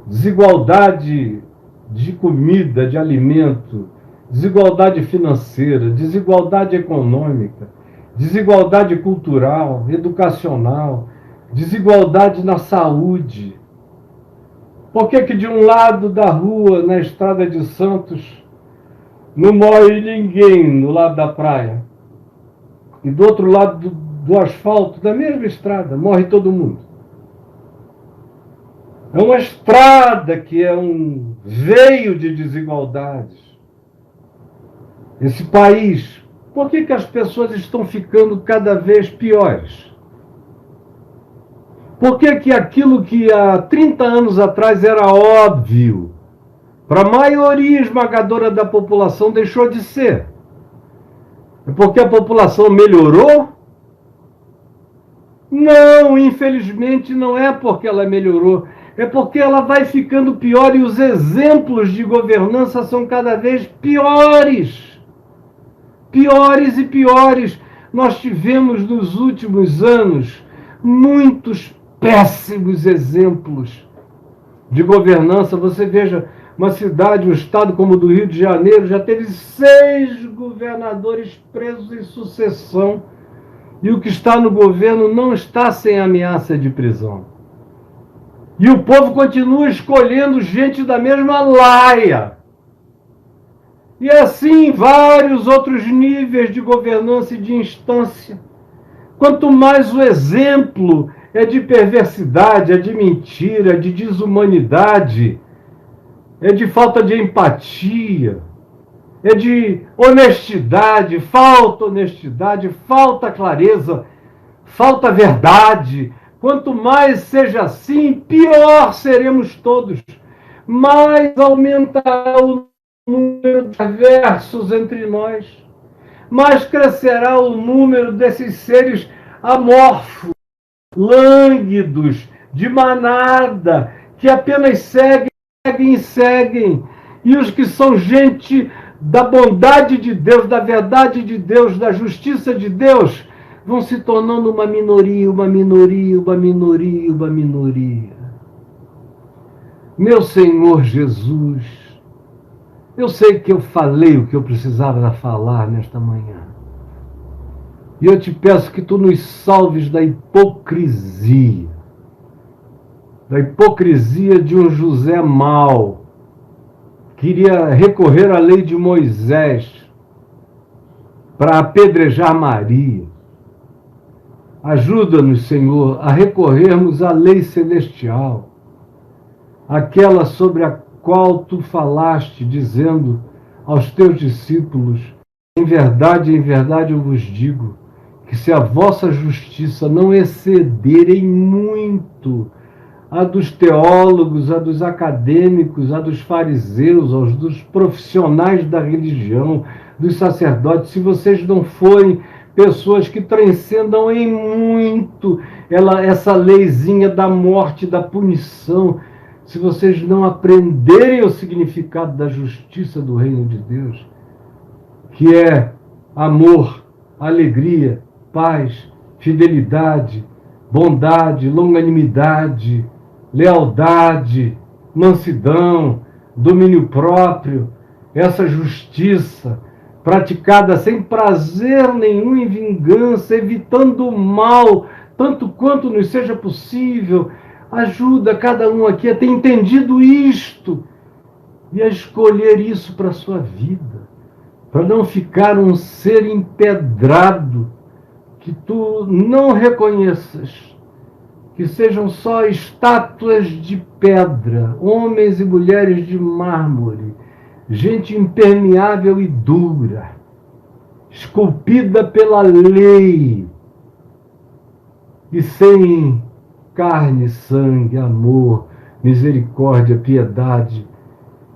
desigualdade de comida, de alimento, desigualdade financeira, desigualdade econômica, desigualdade cultural, educacional, desigualdade na saúde. Por que de um lado da rua, na estrada de Santos, não morre ninguém no lado da praia? E do outro lado do asfalto, da mesma estrada, morre todo mundo. É uma estrada que é um veio de desigualdades. Esse país, por que as pessoas estão ficando cada vez piores? Por que aquilo que há 30 anos atrás era óbvio, para a maioria esmagadora da população deixou de ser? É porque a população melhorou? Não, infelizmente não é porque ela melhorou, é porque ela vai ficando pior e os exemplos de governança são cada vez piores. Piores e piores. Nós tivemos nos últimos anos muitos péssimos exemplos de governança. Você veja, uma cidade, um estado como o do Rio de Janeiro, já teve 6 governadores presos em sucessão. E o que está no governo não está sem ameaça de prisão. E o povo continua escolhendo gente da mesma laia. E assim vários outros níveis de governança e de instância. Quanto mais o exemplo é de perversidade, é de mentira, é de desumanidade, é de falta de empatia, é de honestidade, falta clareza, falta verdade. Quanto mais seja assim, pior seremos todos. Mais aumentará o número de perversos entre nós. Mais crescerá o número desses seres amorfos, lânguidos, de manada, que apenas seguem e seguem. E os que são gente da bondade de Deus, da verdade de Deus, da justiça de Deus, vão se tornando uma minoria, uma minoria, uma minoria, uma minoria. Meu Senhor Jesus, eu sei que eu falei o que eu precisava falar nesta manhã. E eu te peço que tu nos salves da hipocrisia de um José mau, queria recorrer à lei de Moisés para apedrejar Maria. Ajuda-nos, Senhor, a recorrermos à lei celestial, aquela sobre a qual tu falaste, dizendo aos teus discípulos: em verdade eu vos digo, que se a vossa justiça não exceder em muito a dos teólogos, a dos acadêmicos, a dos fariseus, aos dos profissionais da religião, dos sacerdotes, se vocês não forem pessoas que transcendam em muito essa leizinha da morte, da punição, se vocês não aprenderem o significado da justiça do reino de Deus, que é amor, alegria, paz, fidelidade, bondade, longanimidade, lealdade, mansidão, domínio próprio, essa justiça praticada sem prazer nenhum em vingança, evitando o mal, tanto quanto nos seja possível. Ajuda cada um aqui a ter entendido isto e a escolher isso para a sua vida, para não ficar um ser empedrado que tu não reconheças, que sejam só estátuas de pedra, homens e mulheres de mármore, gente impermeável e dura, esculpida pela lei e sem carne, sangue, amor, misericórdia, piedade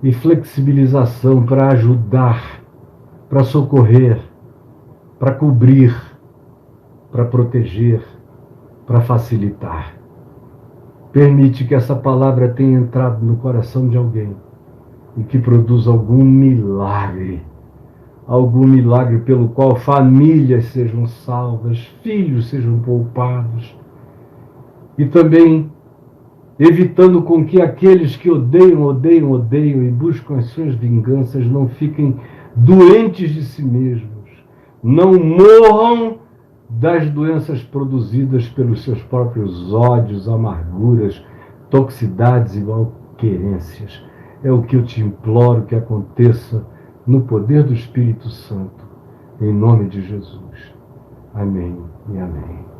e flexibilização para ajudar, para socorrer, para cobrir, para proteger, para facilitar. Permite que essa palavra tenha entrado no coração de alguém e que produza algum milagre pelo qual famílias sejam salvas, filhos sejam poupados, e também evitando com que aqueles que odeiam e buscam as suas vinganças não fiquem doentes de si mesmos, não morram das doenças produzidas pelos seus próprios ódios, amarguras, toxicidades e malquerências. É o que eu te imploro que aconteça no poder do Espírito Santo, em nome de Jesus. Amém e amém.